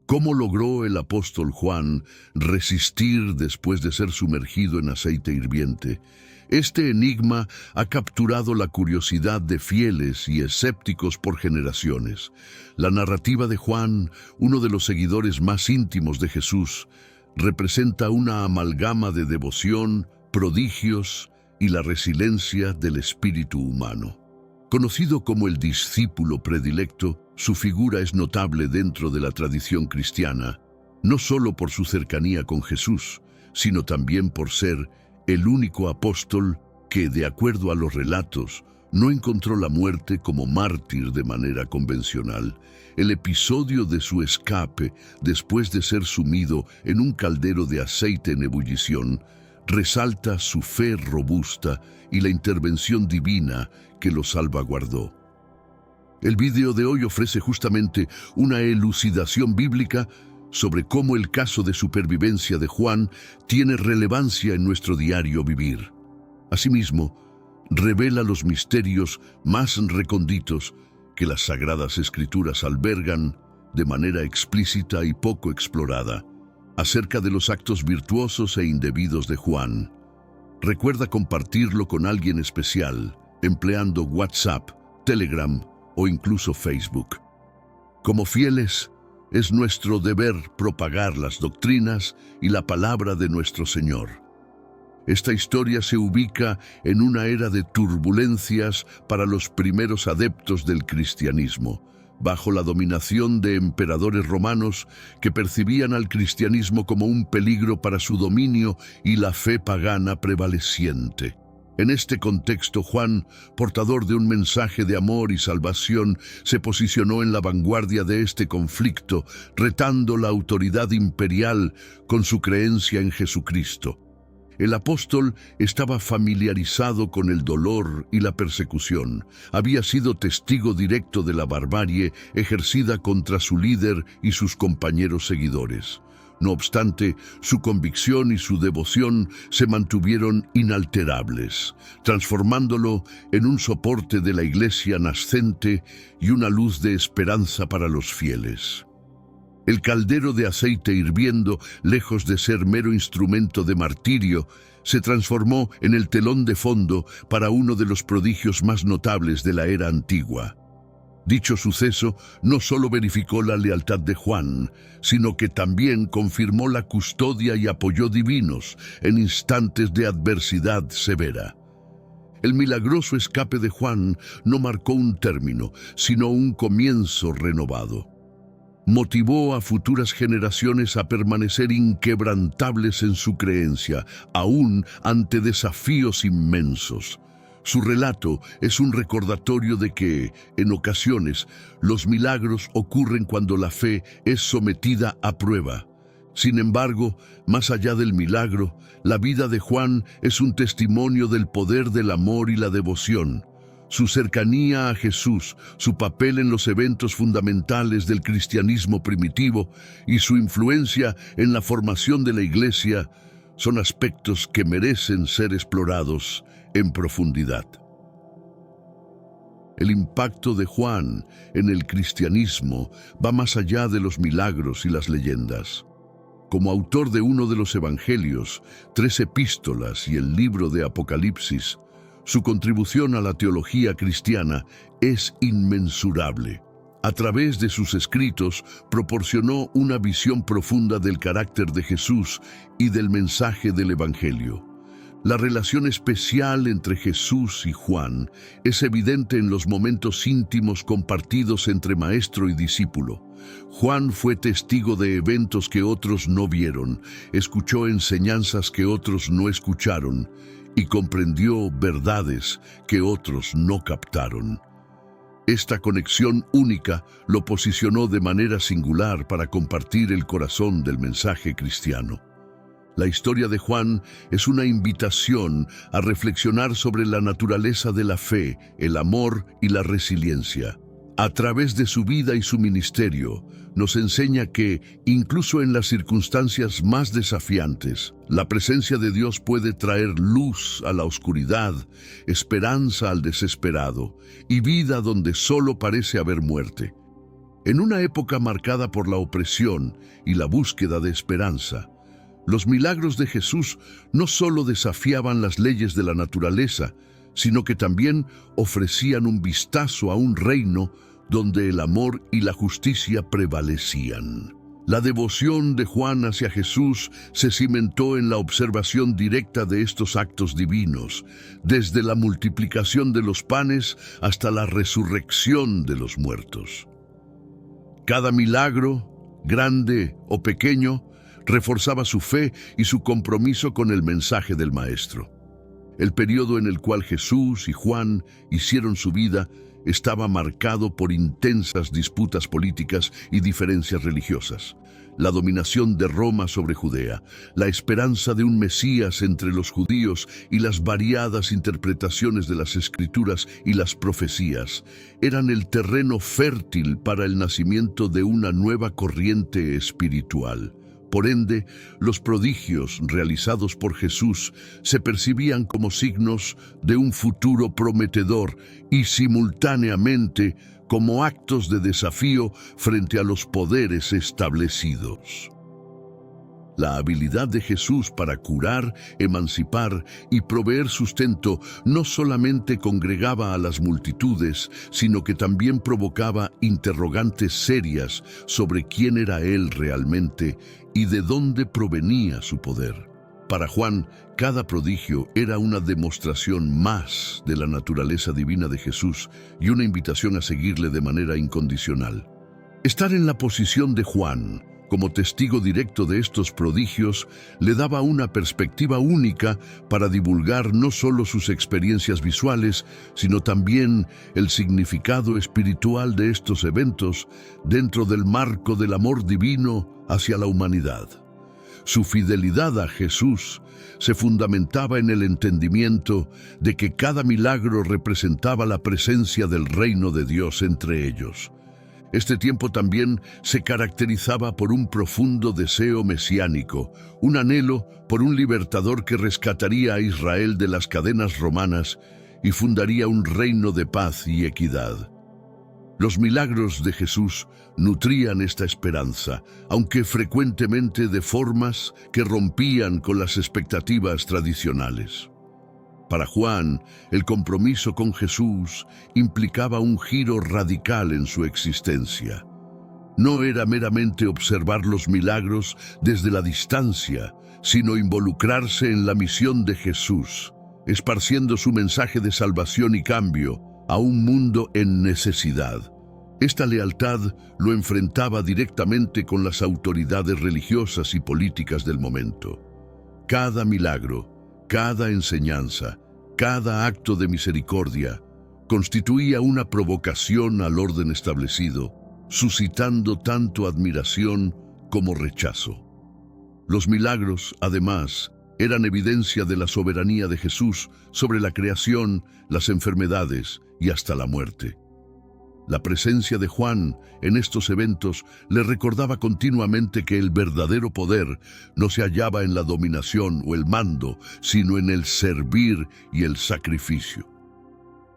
¿Cómo logró el apóstol Juan resistir después de ser sumergido en aceite hirviente? Este enigma ha capturado la curiosidad de fieles y escépticos por generaciones. La narrativa de Juan, uno de los seguidores más íntimos de Jesús, representa una amalgama de devoción, prodigios y la resiliencia del espíritu humano. Conocido como el discípulo predilecto, su figura es notable dentro de la tradición cristiana, no solo por su cercanía con Jesús, sino también por ser el único apóstol que, de acuerdo a los relatos, no encontró la muerte como mártir de manera convencional. El episodio de su escape, después de ser sumido en un caldero de aceite en ebullición, resalta su fe robusta y la intervención divina que lo salvaguardó. El video de hoy ofrece justamente una elucidación bíblica sobre cómo el caso de supervivencia de Juan tiene relevancia en nuestro diario vivir. Asimismo, revela los misterios más recónditos que las Sagradas Escrituras albergan de manera explícita y poco explorada acerca de los actos virtuosos e indebidos de Juan. Recuerda compartirlo con alguien especial, empleando WhatsApp, Telegram o incluso Facebook. Como fieles, es nuestro deber propagar las doctrinas y la palabra de nuestro Señor. Esta historia se ubica en una era de turbulencias para los primeros adeptos del cristianismo, bajo la dominación de emperadores romanos que percibían al cristianismo como un peligro para su dominio y la fe pagana prevaleciente. En este contexto, Juan, portador de un mensaje de amor y salvación, se posicionó en la vanguardia de este conflicto, retando la autoridad imperial con su creencia en Jesucristo. El apóstol estaba familiarizado con el dolor y la persecución. Había sido testigo directo de la barbarie ejercida contra su líder y sus compañeros seguidores. No obstante, su convicción y su devoción se mantuvieron inalterables, transformándolo en un soporte de la iglesia nascente y una luz de esperanza para los fieles. El caldero de aceite hirviendo, lejos de ser mero instrumento de martirio, se transformó en el telón de fondo para uno de los prodigios más notables de la era antigua. Dicho suceso no solo verificó la lealtad de Juan, sino que también confirmó la custodia y apoyo divinos en instantes de adversidad severa. El milagroso escape de Juan no marcó un término, sino un comienzo renovado. Motivó a futuras generaciones a permanecer inquebrantables en su creencia, aún ante desafíos inmensos. Su relato es un recordatorio de que, en ocasiones, los milagros ocurren cuando la fe es sometida a prueba. Sin embargo, más allá del milagro, la vida de Juan es un testimonio del poder del amor y la devoción. Su cercanía a Jesús, su papel en los eventos fundamentales del cristianismo primitivo y su influencia en la formación de la Iglesia son aspectos que merecen ser explorados en profundidad. El impacto de Juan en el cristianismo va más allá de los milagros y las leyendas. Como autor de uno de los evangelios, 3 epístolas y el libro de Apocalipsis, su contribución a la teología cristiana es inmensurable. A través de sus escritos proporcionó una visión profunda del carácter de Jesús y del mensaje del Evangelio. La relación especial entre Jesús y Juan es evidente en los momentos íntimos compartidos entre maestro y discípulo. Juan fue testigo de eventos que otros no vieron, escuchó enseñanzas que otros no escucharon y comprendió verdades que otros no captaron. Esta conexión única lo posicionó de manera singular para compartir el corazón del mensaje cristiano. La historia de Juan es una invitación a reflexionar sobre la naturaleza de la fe, el amor y la resiliencia. A través de su vida y su ministerio, nos enseña que, incluso en las circunstancias más desafiantes, la presencia de Dios puede traer luz a la oscuridad, esperanza al desesperado y vida donde solo parece haber muerte. En una época marcada por la opresión y la búsqueda de esperanza, los milagros de Jesús no solo desafiaban las leyes de la naturaleza, sino que también ofrecían un vistazo a un reino donde el amor y la justicia prevalecían. La devoción de Juan hacia Jesús se cimentó en la observación directa de estos actos divinos, desde la multiplicación de los panes hasta la resurrección de los muertos. Cada milagro, grande o pequeño, reforzaba su fe y su compromiso con el mensaje del Maestro. El periodo en el cual Jesús y Juan hicieron su vida estaba marcado por intensas disputas políticas y diferencias religiosas. La dominación de Roma sobre Judea, la esperanza de un Mesías entre los judíos y las variadas interpretaciones de las Escrituras y las profecías eran el terreno fértil para el nacimiento de una nueva corriente espiritual. Por ende, los prodigios realizados por Jesús se percibían como signos de un futuro prometedor y simultáneamente como actos de desafío frente a los poderes establecidos. La habilidad de Jesús para curar, emancipar y proveer sustento no solamente congregaba a las multitudes, sino que también provocaba interrogantes serias sobre quién era Él realmente y de dónde provenía su poder. Para Juan, cada prodigio era una demostración más de la naturaleza divina de Jesús y una invitación a seguirle de manera incondicional. Estar en la posición de Juan, como testigo directo de estos prodigios, le daba una perspectiva única para divulgar no solo sus experiencias visuales, sino también el significado espiritual de estos eventos dentro del marco del amor divino hacia la humanidad. Su fidelidad a Jesús se fundamentaba en el entendimiento de que cada milagro representaba la presencia del reino de Dios entre ellos. Este tiempo también se caracterizaba por un profundo deseo mesiánico, un anhelo por un libertador que rescataría a Israel de las cadenas romanas y fundaría un reino de paz y equidad. Los milagros de Jesús nutrían esta esperanza, aunque frecuentemente de formas que rompían con las expectativas tradicionales. Para Juan, el compromiso con Jesús implicaba un giro radical en su existencia. No era meramente observar los milagros desde la distancia, sino involucrarse en la misión de Jesús, esparciendo su mensaje de salvación y cambio a un mundo en necesidad. Esta lealtad lo enfrentaba directamente con las autoridades religiosas y políticas del momento. Cada milagro, cada enseñanza, cada acto de misericordia constituía una provocación al orden establecido, suscitando tanto admiración como rechazo. Los milagros, además, eran evidencia de la soberanía de Jesús sobre la creación, las enfermedades y hasta la muerte. La presencia de Juan en estos eventos le recordaba continuamente que el verdadero poder no se hallaba en la dominación o el mando, sino en el servir y el sacrificio.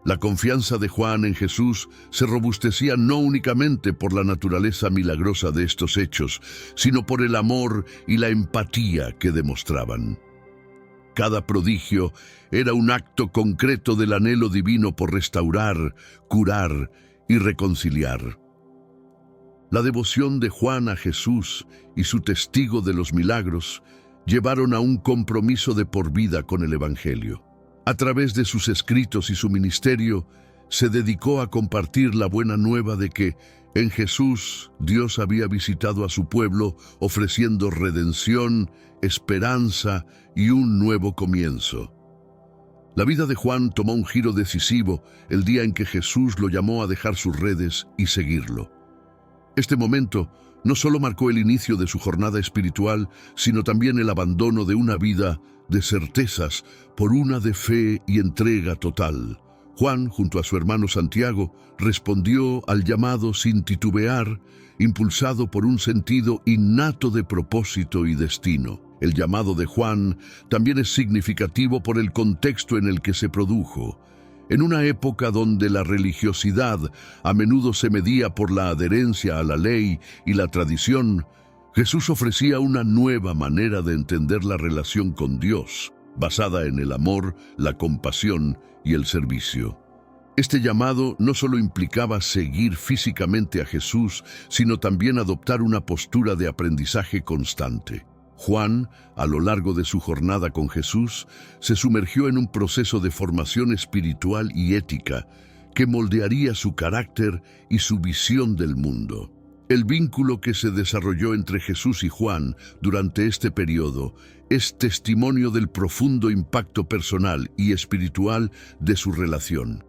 La confianza de Juan en Jesús se robustecía no únicamente por la naturaleza milagrosa de estos hechos, sino por el amor y la empatía que demostraban. Cada prodigio era un acto concreto del anhelo divino por restaurar, curar y reconciliar. La devoción de Juan a Jesús y su testigo de los milagros llevaron a un compromiso de por vida con el Evangelio. A través de sus escritos y su ministerio, se dedicó a compartir la buena nueva de que en Jesús Dios había visitado a su pueblo ofreciendo redención, esperanza y un nuevo comienzo. La vida de Juan tomó un giro decisivo el día en que Jesús lo llamó a dejar sus redes y seguirlo. Este momento no solo marcó el inicio de su jornada espiritual, sino también el abandono de una vida de certezas por una de fe y entrega total. Juan, junto a su hermano Santiago, respondió al llamado sin titubear, impulsado por un sentido innato de propósito y destino. El llamado de Juan también es significativo por el contexto en el que se produjo. En una época donde la religiosidad a menudo se medía por la adherencia a la ley y la tradición, Jesús ofrecía una nueva manera de entender la relación con Dios, basada en el amor, la compasión y el servicio. Este llamado no solo implicaba seguir físicamente a Jesús, sino también adoptar una postura de aprendizaje constante. Juan, a lo largo de su jornada con Jesús, se sumergió en un proceso de formación espiritual y ética que moldearía su carácter y su visión del mundo. El vínculo que se desarrolló entre Jesús y Juan durante este periodo es testimonio del profundo impacto personal y espiritual de su relación.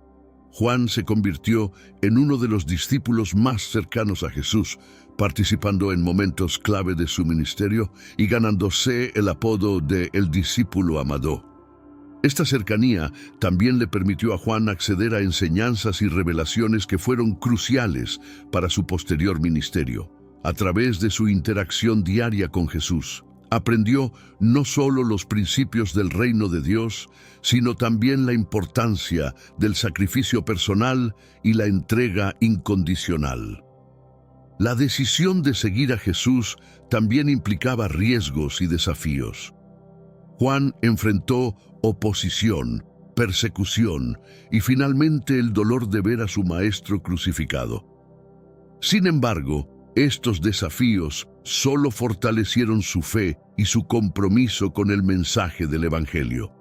Juan se convirtió en uno de los discípulos más cercanos a Jesús, participando en momentos clave de su ministerio y ganándose el apodo de el discípulo amado. Esta cercanía también le permitió a Juan acceder a enseñanzas y revelaciones que fueron cruciales para su posterior ministerio. A través de su interacción diaria con Jesús, aprendió no solo los principios del reino de Dios, sino también la importancia del sacrificio personal y la entrega incondicional. La decisión de seguir a Jesús también implicaba riesgos y desafíos. Juan enfrentó oposición, persecución y finalmente el dolor de ver a su maestro crucificado. Sin embargo, estos desafíos solo fortalecieron su fe y su compromiso con el mensaje del Evangelio.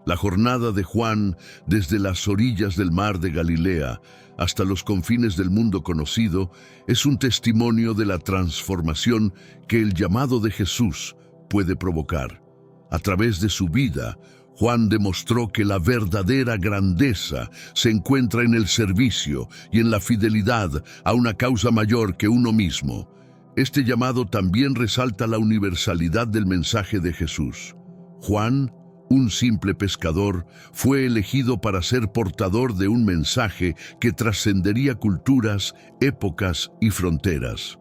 La jornada de Juan, desde las orillas del mar de Galilea hasta los confines del mundo conocido, es un testimonio de la transformación que el llamado de Jesús puede provocar. A través de su vida, Juan demostró que la verdadera grandeza se encuentra en el servicio y en la fidelidad a una causa mayor que uno mismo. Este llamado también resalta la universalidad del mensaje de Jesús. Juan, un simple pescador, fue elegido para ser portador de un mensaje que trascendería culturas, épocas y fronteras.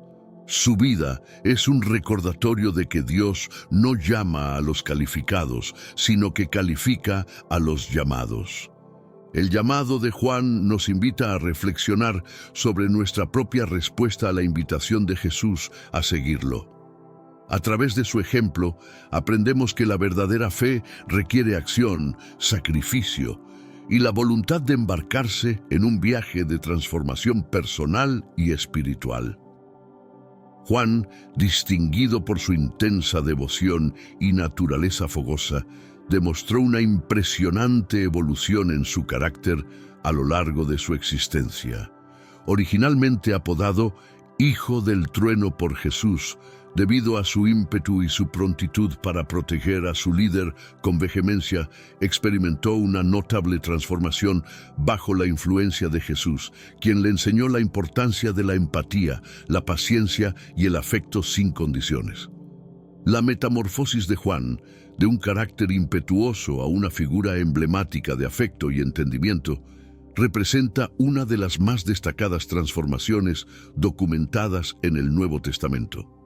Su vida es un recordatorio de que Dios no llama a los calificados, sino que califica a los llamados. El llamado de Juan nos invita a reflexionar sobre nuestra propia respuesta a la invitación de Jesús a seguirlo. A través de su ejemplo, aprendemos que la verdadera fe requiere acción, sacrificio y la voluntad de embarcarse en un viaje de transformación personal y espiritual. Juan, distinguido por su intensa devoción y naturaleza fogosa, demostró una impresionante evolución en su carácter a lo largo de su existencia. Originalmente apodado Hijo del Trueno por Jesús, debido a su ímpetu y su prontitud para proteger a su líder con vehemencia, experimentó una notable transformación bajo la influencia de Jesús, quien le enseñó la importancia de la empatía, la paciencia y el afecto sin condiciones. La metamorfosis de Juan, de un carácter impetuoso a una figura emblemática de afecto y entendimiento, representa una de las más destacadas transformaciones documentadas en el Nuevo Testamento.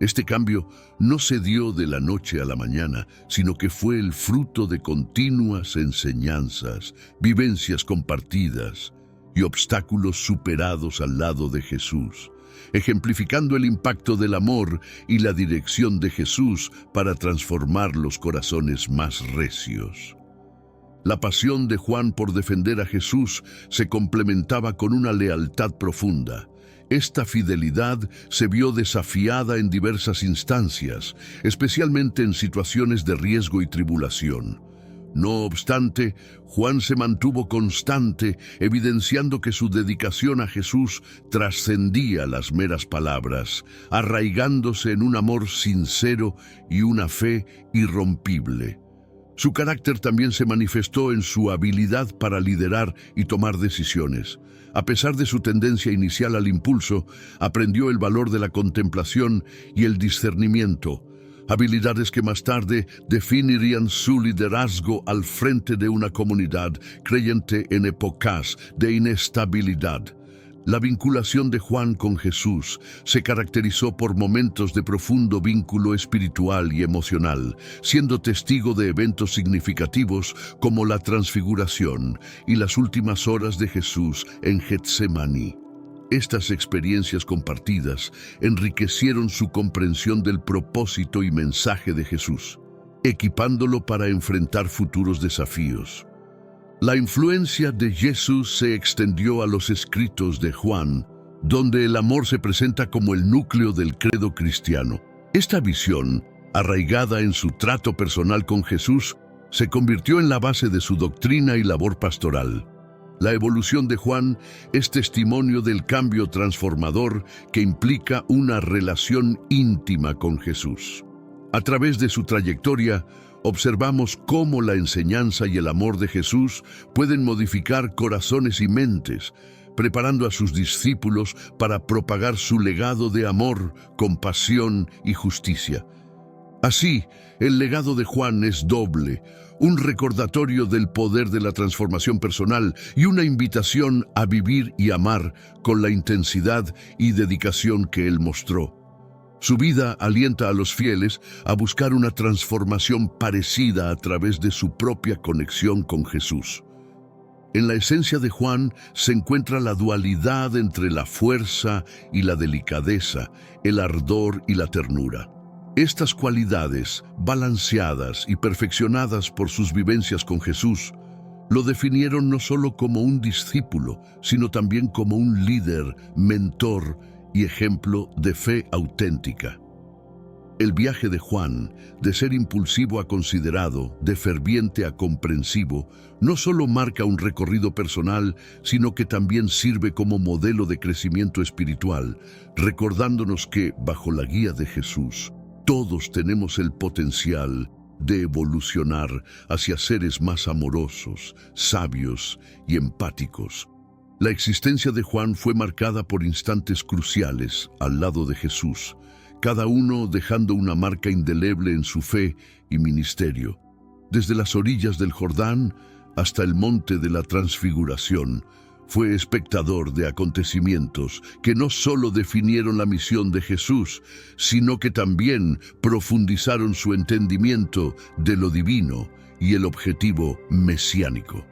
Este cambio no se dio de la noche a la mañana, sino que fue el fruto de continuas enseñanzas, vivencias compartidas y obstáculos superados al lado de Jesús, ejemplificando el impacto del amor y la dirección de Jesús para transformar los corazones más recios. La pasión de Juan por defender a Jesús se complementaba con una lealtad profunda. Esta fidelidad se vio desafiada en diversas instancias, especialmente en situaciones de riesgo y tribulación. No obstante, Juan se mantuvo constante, evidenciando que su dedicación a Jesús trascendía las meras palabras, arraigándose en un amor sincero y una fe irrompible. Su carácter también se manifestó en su habilidad para liderar y tomar decisiones. A pesar de su tendencia inicial al impulso, aprendió el valor de la contemplación y el discernimiento, habilidades que más tarde definirían su liderazgo al frente de una comunidad creyente en épocas de inestabilidad. La vinculación de Juan con Jesús se caracterizó por momentos de profundo vínculo espiritual y emocional, siendo testigo de eventos significativos como la transfiguración y las últimas horas de Jesús en Getsemaní. Estas experiencias compartidas enriquecieron su comprensión del propósito y mensaje de Jesús, equipándolo para enfrentar futuros desafíos. La influencia de Jesús se extendió a los escritos de Juan, donde el amor se presenta como el núcleo del credo cristiano. Esta visión, arraigada en su trato personal con Jesús, se convirtió en la base de su doctrina y labor pastoral. La evolución de Juan es testimonio del cambio transformador que implica una relación íntima con Jesús. A través de su trayectoria, observamos cómo la enseñanza y el amor de Jesús pueden modificar corazones y mentes, preparando a sus discípulos para propagar su legado de amor, compasión y justicia. Así, el legado de Juan es doble, un recordatorio del poder de la transformación personal y una invitación a vivir y amar con la intensidad y dedicación que él mostró. Su vida alienta a los fieles a buscar una transformación parecida a través de su propia conexión con Jesús. En la esencia de Juan se encuentra la dualidad entre la fuerza y la delicadeza, el ardor y la ternura. Estas cualidades, balanceadas y perfeccionadas por sus vivencias con Jesús, lo definieron no solo como un discípulo, sino también como un líder, mentor y ejemplo de fe auténtica. El viaje de Juan, de ser impulsivo a considerado, de ferviente a comprensivo, no solo marca un recorrido personal, sino que también sirve como modelo de crecimiento espiritual, recordándonos que, bajo la guía de Jesús, todos tenemos el potencial de evolucionar hacia seres más amorosos, sabios y empáticos. La existencia de Juan fue marcada por instantes cruciales al lado de Jesús, cada uno dejando una marca indeleble en su fe y ministerio. Desde las orillas del Jordán hasta el monte de la Transfiguración, fue espectador de acontecimientos que no solo definieron la misión de Jesús, sino que también profundizaron su entendimiento de lo divino y el objetivo mesiánico.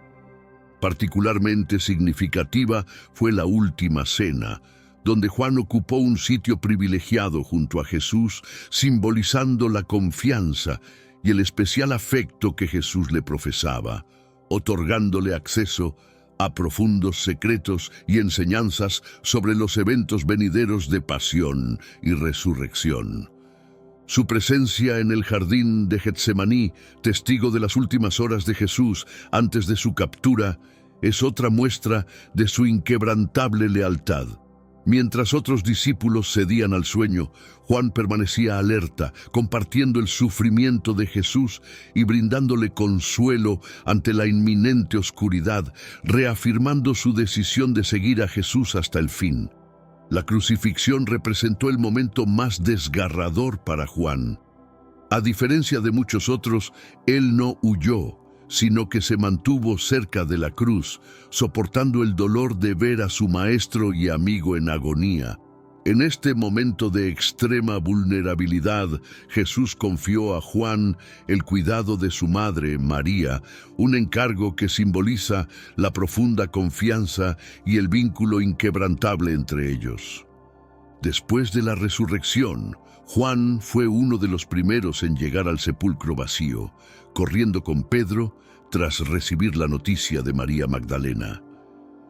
Particularmente significativa fue la última cena, donde Juan ocupó un sitio privilegiado junto a Jesús, simbolizando la confianza y el especial afecto que Jesús le profesaba, otorgándole acceso a profundos secretos y enseñanzas sobre los eventos venideros de pasión y resurrección. Su presencia en el jardín de Getsemaní, testigo de las últimas horas de Jesús antes de su captura, es otra muestra de su inquebrantable lealtad. Mientras otros discípulos cedían al sueño, Juan permanecía alerta, compartiendo el sufrimiento de Jesús y brindándole consuelo ante la inminente oscuridad, reafirmando su decisión de seguir a Jesús hasta el fin. La crucifixión representó el momento más desgarrador para Juan. A diferencia de muchos otros, él no huyó, sino que se mantuvo cerca de la cruz, soportando el dolor de ver a su maestro y amigo en agonía. En este momento de extrema vulnerabilidad, Jesús confió a Juan el cuidado de su madre, María, un encargo que simboliza la profunda confianza y el vínculo inquebrantable entre ellos. Después de la resurrección, Juan fue uno de los primeros en llegar al sepulcro vacío, corriendo con Pedro tras recibir la noticia de María Magdalena.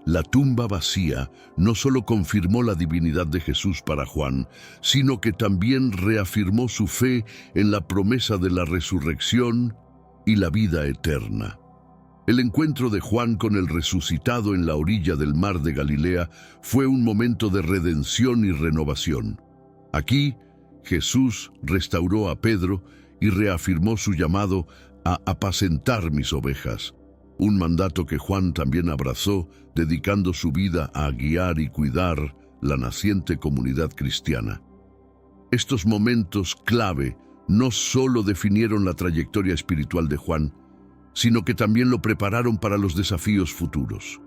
La tumba vacía no solo confirmó la divinidad de Jesús para Juan, sino que también reafirmó su fe en la promesa de la resurrección y la vida eterna. El encuentro de Juan con el resucitado en la orilla del mar de Galilea fue un momento de redención y renovación. Aquí, Jesús restauró a Pedro y reafirmó su llamado a apacentar mis ovejas, un mandato que Juan también abrazó, dedicando su vida a guiar y cuidar la naciente comunidad cristiana. Estos momentos clave no solo definieron la trayectoria espiritual de Juan, sino que también lo prepararon para los desafíos futuros.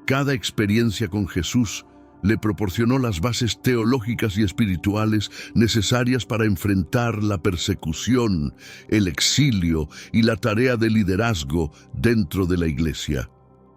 Cada experiencia con Jesús le proporcionó las bases teológicas y espirituales necesarias para enfrentar la persecución, el exilio y la tarea de liderazgo dentro de la iglesia.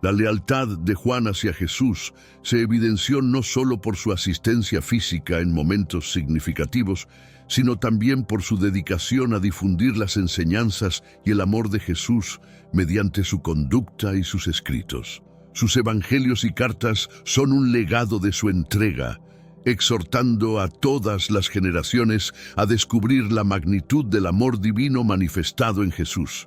La lealtad de Juan hacia Jesús se evidenció no solo por su asistencia física en momentos significativos, sino también por su dedicación a difundir las enseñanzas y el amor de Jesús mediante su conducta y sus escritos. Sus evangelios y cartas son un legado de su entrega, exhortando a todas las generaciones a descubrir la magnitud del amor divino manifestado en Jesús.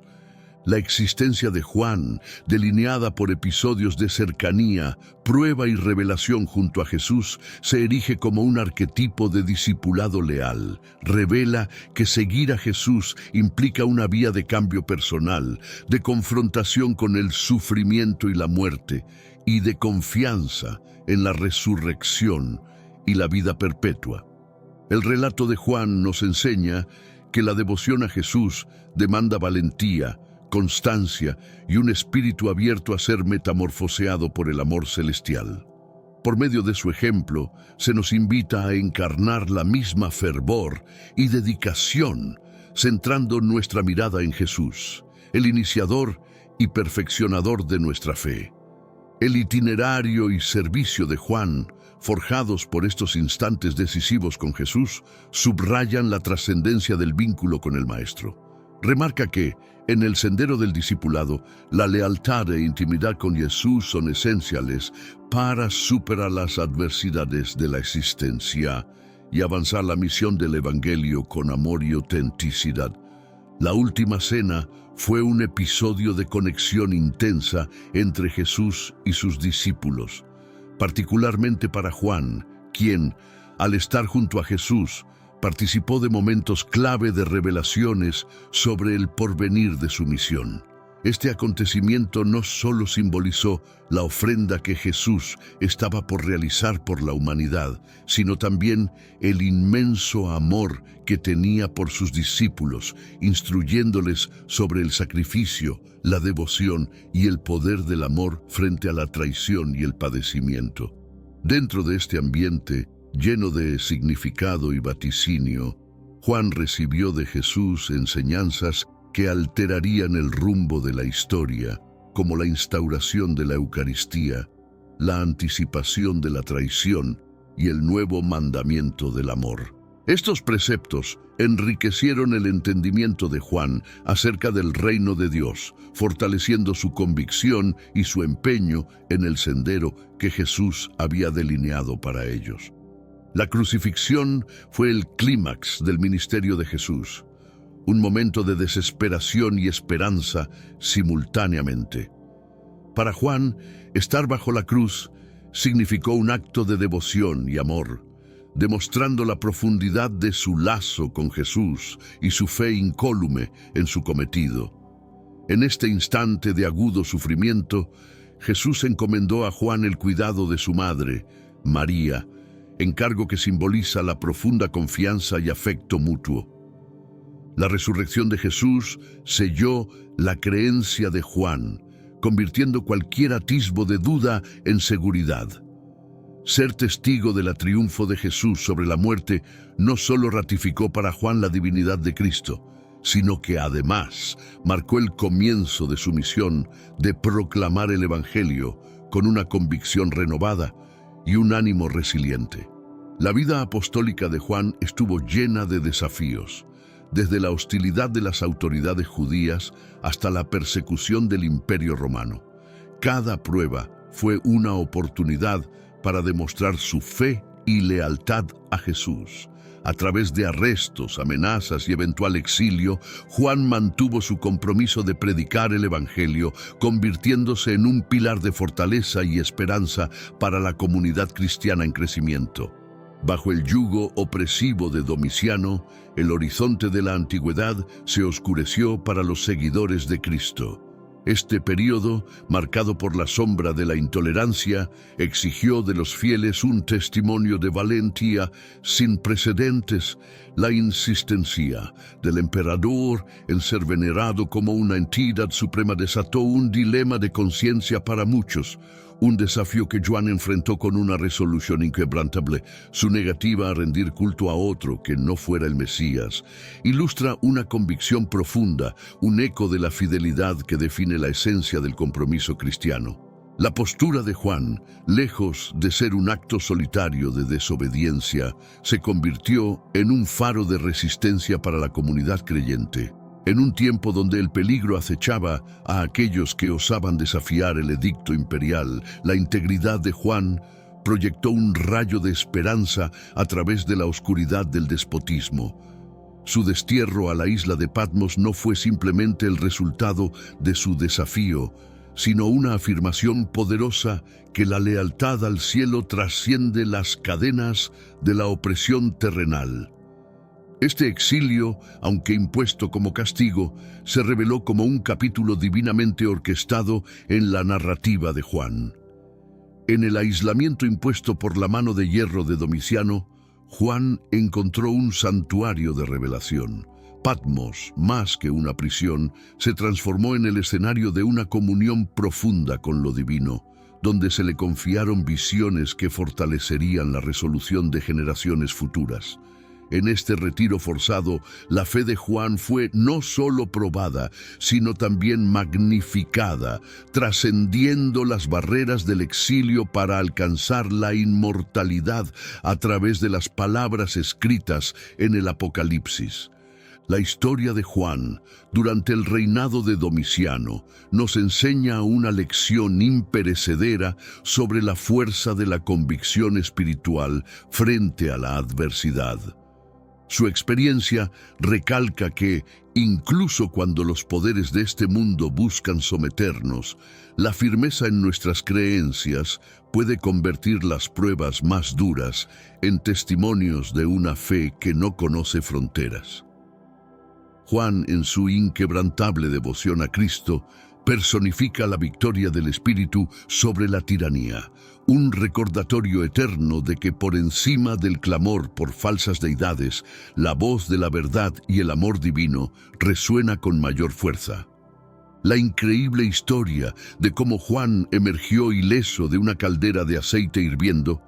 La existencia de Juan, delineada por episodios de cercanía, prueba y revelación junto a Jesús, se erige como un arquetipo de discipulado leal. Revela que seguir a Jesús implica una vía de cambio personal, de confrontación con el sufrimiento y la muerte, y de confianza en la resurrección y la vida perpetua. El relato de Juan nos enseña que la devoción a Jesús demanda valentía, constancia y un espíritu abierto a ser metamorfoseado por el amor celestial. Por medio de su ejemplo, se nos invita a encarnar la misma fervor y dedicación, centrando nuestra mirada en Jesús, el iniciador y perfeccionador de nuestra fe. El itinerario y servicio de Juan, forjados por estos instantes decisivos con Jesús, subrayan la trascendencia del vínculo con el Maestro. Remarca que, en el sendero del discipulado, la lealtad e intimidad con Jesús son esenciales para superar las adversidades de la existencia y avanzar la misión del Evangelio con amor y autenticidad. La última cena fue un episodio de conexión intensa entre Jesús y sus discípulos, particularmente para Juan, quien, al estar junto a Jesús, participó de momentos clave de revelaciones sobre el porvenir de su misión. Este acontecimiento no solo simbolizó la ofrenda que Jesús estaba por realizar por la humanidad, sino también el inmenso amor que tenía por sus discípulos, instruyéndoles sobre el sacrificio, la devoción y el poder del amor frente a la traición y el padecimiento. Dentro de este ambiente, lleno de significado y vaticinio, Juan recibió de Jesús enseñanzas que alterarían el rumbo de la historia, como la instauración de la Eucaristía, la anticipación de la traición y el nuevo mandamiento del amor. Estos preceptos enriquecieron el entendimiento de Juan acerca del reino de Dios, fortaleciendo su convicción y su empeño en el sendero que Jesús había delineado para ellos. La crucifixión fue el clímax del ministerio de Jesús, un momento de desesperación y esperanza simultáneamente. Para Juan, estar bajo la cruz significó un acto de devoción y amor, demostrando la profundidad de su lazo con Jesús y su fe incólume en su cometido. En este instante de agudo sufrimiento, Jesús encomendó a Juan el cuidado de su madre, María, encargo que simboliza la profunda confianza y afecto mutuo. La resurrección de Jesús selló la creencia de Juan, convirtiendo cualquier atisbo de duda en seguridad. Ser testigo del triunfo de Jesús sobre la muerte no solo ratificó para Juan la divinidad de Cristo, sino que además marcó el comienzo de su misión de proclamar el Evangelio con una convicción renovada y un ánimo resiliente. La vida apostólica de Juan estuvo llena de desafíos, desde la hostilidad de las autoridades judías hasta la persecución del Imperio Romano. Cada prueba fue una oportunidad para demostrar su fe y lealtad a Jesús. A través de arrestos, amenazas y eventual exilio, Juan mantuvo su compromiso de predicar el Evangelio, convirtiéndose en un pilar de fortaleza y esperanza para la comunidad cristiana en crecimiento. Bajo el yugo opresivo de Domiciano, el horizonte de la antigüedad se oscureció para los seguidores de Cristo. Este período, marcado por la sombra de la intolerancia, exigió de los fieles un testimonio de valentía sin precedentes. La insistencia del emperador en ser venerado como una entidad suprema desató un dilema de conciencia para muchos, Un desafío que Juan enfrentó con una resolución inquebrantable. Su negativa a rendir culto a otro que no fuera el Mesías ilustra una convicción profunda, un eco de la fidelidad que define la esencia del compromiso cristiano. La postura de Juan, lejos de ser un acto solitario de desobediencia, se convirtió en un faro de resistencia para la comunidad creyente. En un tiempo donde el peligro acechaba a aquellos que osaban desafiar el edicto imperial, la integridad de Juan proyectó un rayo de esperanza a través de la oscuridad del despotismo. Su destierro a la isla de Patmos no fue simplemente el resultado de su desafío, sino una afirmación poderosa que la lealtad al cielo trasciende las cadenas de la opresión terrenal. Este exilio, aunque impuesto como castigo, se reveló como un capítulo divinamente orquestado en la narrativa de Juan. En el aislamiento impuesto por la mano de hierro de Domiciano, Juan encontró un santuario de revelación. Patmos, más que una prisión, se transformó en el escenario de una comunión profunda con lo divino, donde se le confiaron visiones que fortalecerían la resolución de generaciones futuras. En este retiro forzado, la fe de Juan fue no solo probada, sino también magnificada, trascendiendo las barreras del exilio para alcanzar la inmortalidad a través de las palabras escritas en el Apocalipsis. La historia de Juan, durante el reinado de Domiciano, nos enseña una lección imperecedera sobre la fuerza de la convicción espiritual frente a la adversidad. Su experiencia recalca que, incluso cuando los poderes de este mundo buscan someternos, la firmeza en nuestras creencias puede convertir las pruebas más duras en testimonios de una fe que no conoce fronteras. Juan, en su inquebrantable devoción a Cristo, personifica la victoria del Espíritu sobre la tiranía, un recordatorio eterno de que por encima del clamor por falsas deidades, la voz de la verdad y el amor divino resuena con mayor fuerza. La increíble historia de cómo Juan emergió ileso de una caldera de aceite hirviendo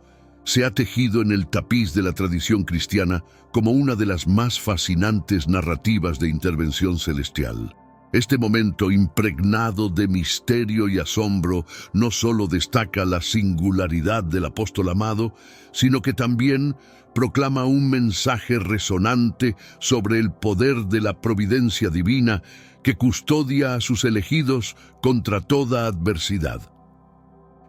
se ha tejido en el tapiz de la tradición cristiana como una de las más fascinantes narrativas de intervención celestial. Este momento impregnado de misterio y asombro no solo destaca la singularidad del apóstol amado, sino que también proclama un mensaje resonante sobre el poder de la providencia divina que custodia a sus elegidos contra toda adversidad.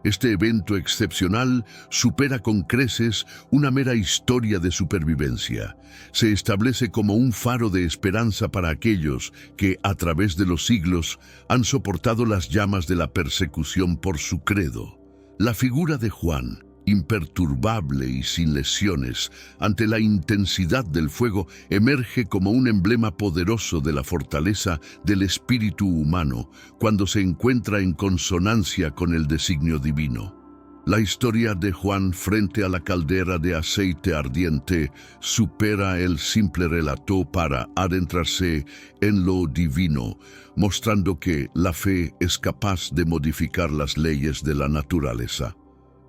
Este evento excepcional supera con creces una mera historia de supervivencia. Se establece como un faro de esperanza para aquellos que, a través de los siglos, han soportado las llamas de la persecución por su credo. La figura de Juan, imperturbable y sin lesiones, ante la intensidad del fuego, emerge como un emblema poderoso de la fortaleza del espíritu humano cuando se encuentra en consonancia con el designio divino. La historia de Juan frente a la caldera de aceite ardiente supera el simple relato para adentrarse en lo divino, mostrando que la fe es capaz de modificar las leyes de la naturaleza.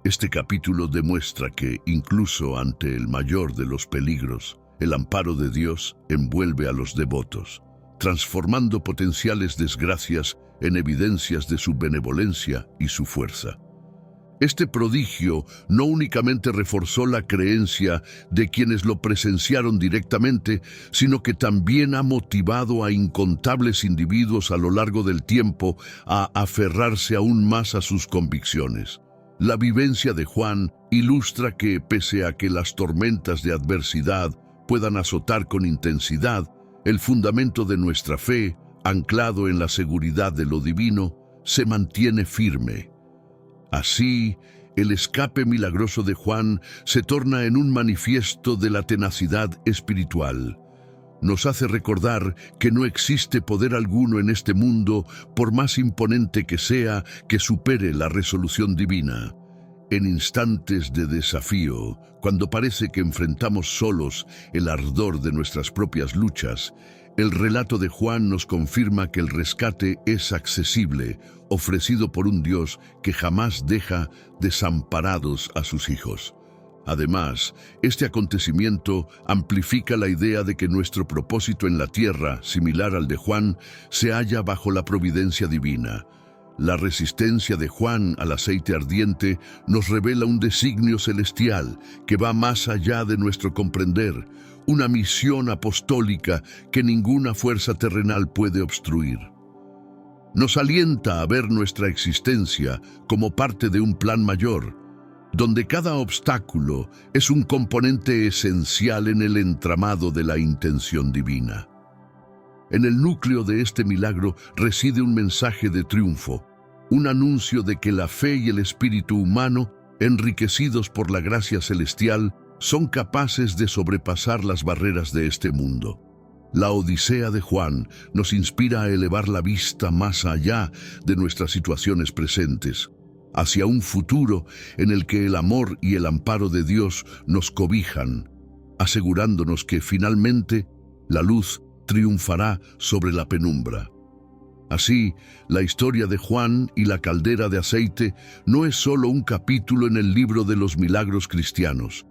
Este capítulo demuestra que, incluso ante el mayor de los peligros, el amparo de Dios envuelve a los devotos, transformando potenciales desgracias en evidencias de su benevolencia y su fuerza. Este prodigio no únicamente reforzó la creencia de quienes lo presenciaron directamente, sino que también ha motivado a incontables individuos a lo largo del tiempo a aferrarse aún más a sus convicciones. La vivencia de Juan ilustra que, pese a que las tormentas de adversidad puedan azotar con intensidad, el fundamento de nuestra fe, anclado en la seguridad de lo divino, se mantiene firme. Así, el escape milagroso de Juan se torna en un manifiesto de la tenacidad espiritual. Nos hace recordar que no existe poder alguno en este mundo, por más imponente que sea, que supere la resolución divina. En instantes de desafío, cuando parece que enfrentamos solos el ardor de nuestras propias luchas, El relato de Juan nos confirma que el rescate es accesible, ofrecido por un Dios que jamás deja desamparados a sus hijos. Además, este acontecimiento amplifica la idea de que nuestro propósito en la tierra, similar al de Juan, se halla bajo la providencia divina. La resistencia de Juan al aceite ardiente nos revela un designio celestial que va más allá de nuestro comprender, una misión apostólica que ninguna fuerza terrenal puede obstruir. Nos alienta a ver nuestra existencia como parte de un plan mayor, donde cada obstáculo es un componente esencial en el entramado de la intención divina. En el núcleo de este milagro reside un mensaje de triunfo, un anuncio de que la fe y el espíritu humano, enriquecidos por la gracia celestial, son capaces de sobrepasar las barreras de este mundo. La Odisea de Juan nos inspira a elevar la vista más allá de nuestras situaciones presentes, hacia un futuro en el que el amor y el amparo de Dios nos cobijan, asegurándonos que finalmente la luz triunfará sobre la penumbra. Así, la historia de Juan y la caldera de aceite no es solo un capítulo en el libro de los milagros cristianos.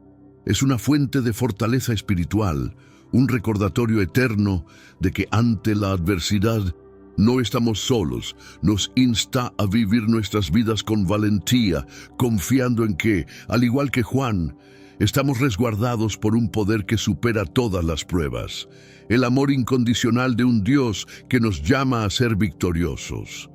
Es una fuente de fortaleza espiritual, un recordatorio eterno de que ante la adversidad no estamos solos. Nos insta a vivir nuestras vidas con valentía, confiando en que, al igual que Juan, estamos resguardados por un poder que supera todas las pruebas, el amor incondicional de un Dios que nos llama a ser victoriosos.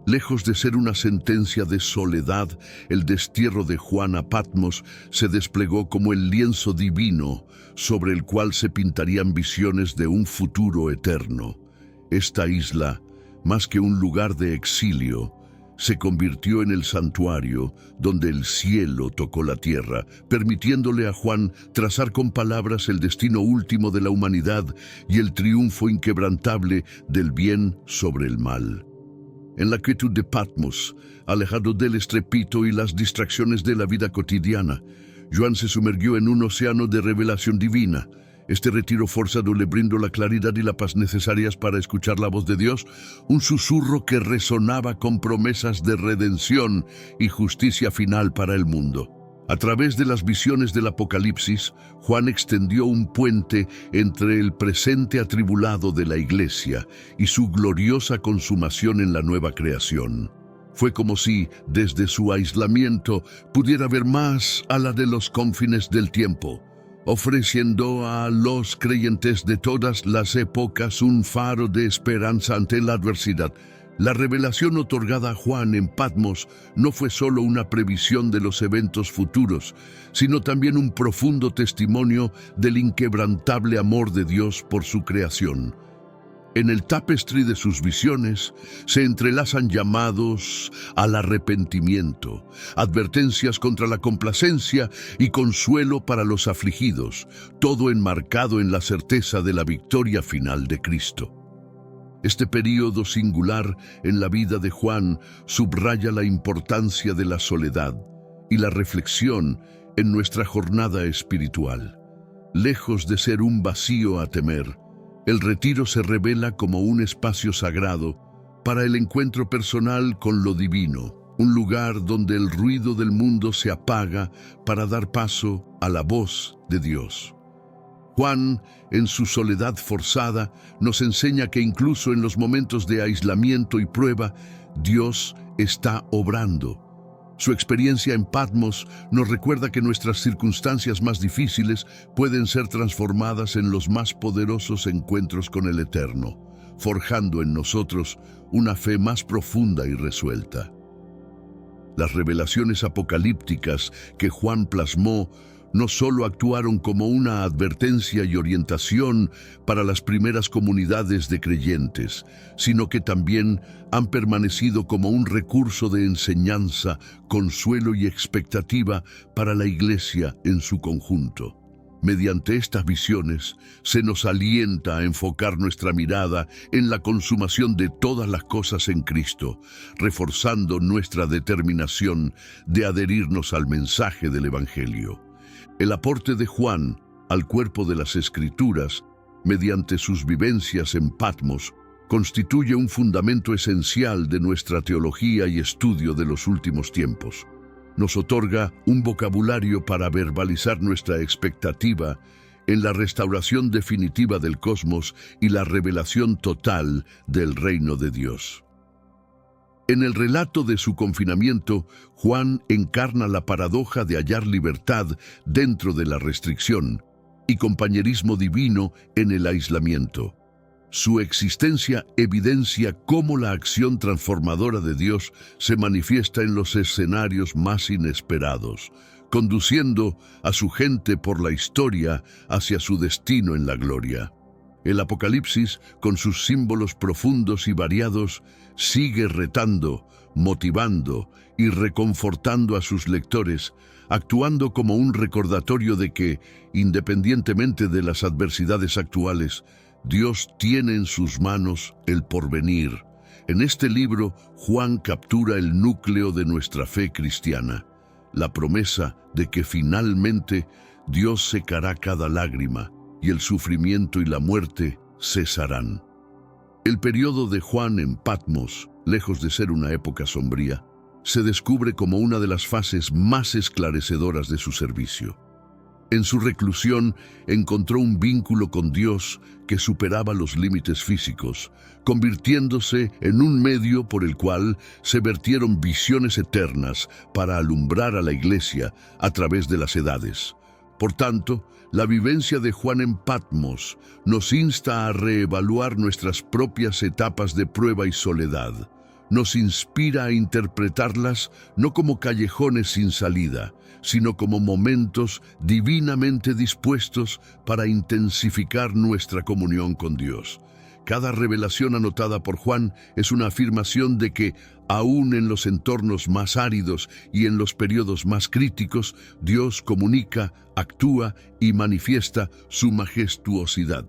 Lejos de ser una sentencia de soledad, el destierro de Juan a Patmos se desplegó como el lienzo divino sobre el cual se pintarían visiones de un futuro eterno. Esta isla, más que un lugar de exilio, se convirtió en el santuario donde el cielo tocó la tierra, permitiéndole a Juan trazar con palabras el destino último de la humanidad y el triunfo inquebrantable del bien sobre el mal. En la quietud de Patmos, alejado del estrépito y las distracciones de la vida cotidiana, Juan se sumergió en un océano de revelación divina. Este retiro forzado le brindó la claridad y la paz necesarias para escuchar la voz de Dios, un susurro que resonaba con promesas de redención y justicia final para el mundo. A través de las visiones del Apocalipsis, Juan extendió un puente entre el presente atribulado de la Iglesia y su gloriosa consumación en la nueva creación. Fue como si, desde su aislamiento, pudiera ver más a la de los confines del tiempo, ofreciendo a los creyentes de todas las épocas un faro de esperanza ante la adversidad. La revelación otorgada a Juan en Patmos no fue solo una previsión de los eventos futuros, sino también un profundo testimonio del inquebrantable amor de Dios por su creación. En el tapestry de sus visiones se entrelazan llamados al arrepentimiento, advertencias contra la complacencia y consuelo para los afligidos, todo enmarcado en la certeza de la victoria final de Cristo. Este período singular en la vida de Juan subraya la importancia de la soledad y la reflexión en nuestra jornada espiritual. Lejos de ser un vacío a temer, el retiro se revela como un espacio sagrado para el encuentro personal con lo divino, un lugar donde el ruido del mundo se apaga para dar paso a la voz de Dios. Juan, en su soledad forzada, nos enseña que incluso en los momentos de aislamiento y prueba, Dios está obrando. Su experiencia en Patmos nos recuerda que nuestras circunstancias más difíciles pueden ser transformadas en los más poderosos encuentros con el Eterno, forjando en nosotros una fe más profunda y resuelta. Las revelaciones apocalípticas que Juan plasmó no solo actuaron como una advertencia y orientación para las primeras comunidades de creyentes, sino que también han permanecido como un recurso de enseñanza, consuelo y expectativa para la Iglesia en su conjunto. Mediante estas visiones, se nos alienta a enfocar nuestra mirada en la consumación de todas las cosas en Cristo, reforzando nuestra determinación de adherirnos al mensaje del Evangelio. El aporte de Juan al cuerpo de las Escrituras mediante sus vivencias en Patmos, constituye un fundamento esencial de nuestra teología y estudio de los últimos tiempos. Nos otorga un vocabulario para verbalizar nuestra expectativa en la restauración definitiva del cosmos y la revelación total del reino de Dios. En el relato de su confinamiento, Juan encarna la paradoja de hallar libertad dentro de la restricción y compañerismo divino en el aislamiento. Su existencia evidencia cómo la acción transformadora de Dios se manifiesta en los escenarios más inesperados, conduciendo a su gente por la historia hacia su destino en la gloria. El Apocalipsis, con sus símbolos profundos y variados, sigue retando, motivando y reconfortando a sus lectores, actuando como un recordatorio de que, independientemente de las adversidades actuales, Dios tiene en sus manos el porvenir. En este libro, Juan captura el núcleo de nuestra fe cristiana, la promesa de que finalmente Dios secará cada lágrima y el sufrimiento y la muerte cesarán. El periodo de Juan en Patmos, lejos de ser una época sombría, se descubre como una de las fases más esclarecedoras de su servicio. En su reclusión encontró un vínculo con Dios que superaba los límites físicos, convirtiéndose en un medio por el cual se vertieron visiones eternas para alumbrar a la Iglesia a través de las edades. Por tanto, la vivencia de Juan en Patmos nos insta a reevaluar nuestras propias etapas de prueba y soledad. Nos inspira a interpretarlas no como callejones sin salida, sino como momentos divinamente dispuestos para intensificar nuestra comunión con Dios. Cada revelación anotada por Juan es una afirmación de que, aún en los entornos más áridos y en los periodos más críticos, Dios comunica, actúa y manifiesta su majestuosidad.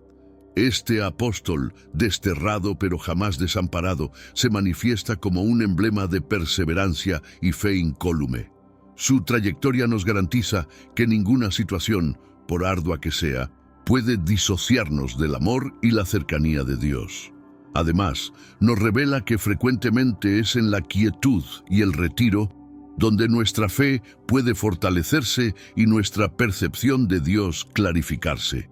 Este apóstol, desterrado pero jamás desamparado, se manifiesta como un emblema de perseverancia y fe incólume. Su trayectoria nos garantiza que ninguna situación, por ardua que sea, puede disociarnos del amor y la cercanía de Dios. Además, nos revela que frecuentemente es en la quietud y el retiro donde nuestra fe puede fortalecerse y nuestra percepción de Dios clarificarse.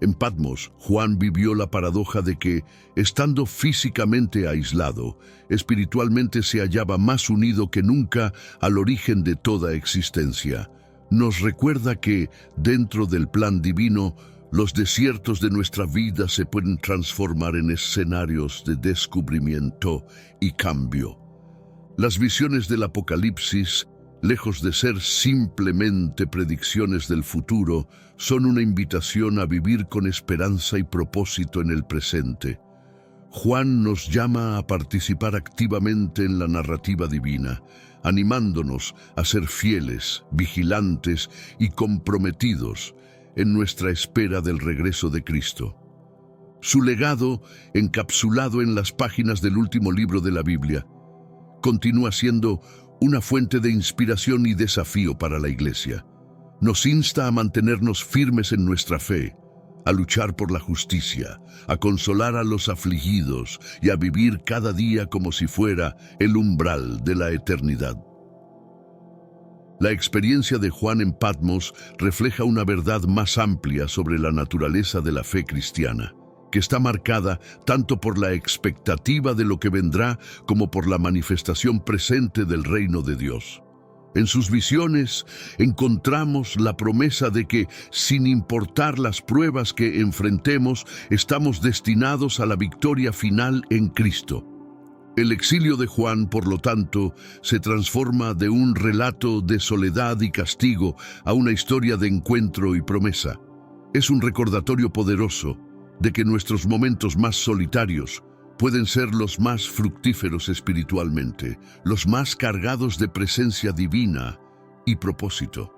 En Patmos, Juan vivió la paradoja de que, estando físicamente aislado, espiritualmente se hallaba más unido que nunca al origen de toda existencia. Nos recuerda que, dentro del plan divino, los desiertos de nuestra vida se pueden transformar en escenarios de descubrimiento y cambio. Las visiones del Apocalipsis, lejos de ser simplemente predicciones del futuro, son una invitación a vivir con esperanza y propósito en el presente. Juan nos llama a participar activamente en la narrativa divina, animándonos a ser fieles, vigilantes y comprometidos en nuestra espera del regreso de Cristo. Su legado, encapsulado en las páginas del último libro de la Biblia, continúa siendo una fuente de inspiración y desafío para la Iglesia. Nos insta a mantenernos firmes en nuestra fe, a luchar por la justicia, a consolar a los afligidos y a vivir cada día como si fuera el umbral de la eternidad. La experiencia de Juan en Patmos refleja una verdad más amplia sobre la naturaleza de la fe cristiana, que está marcada tanto por la expectativa de lo que vendrá como por la manifestación presente del reino de Dios. En sus visiones encontramos la promesa de que, sin importar las pruebas que enfrentemos, estamos destinados a la victoria final en Cristo. El exilio de Juan, por lo tanto, se transforma de un relato de soledad y castigo a una historia de encuentro y promesa. Es un recordatorio poderoso de que nuestros momentos más solitarios pueden ser los más fructíferos espiritualmente, los más cargados de presencia divina y propósito.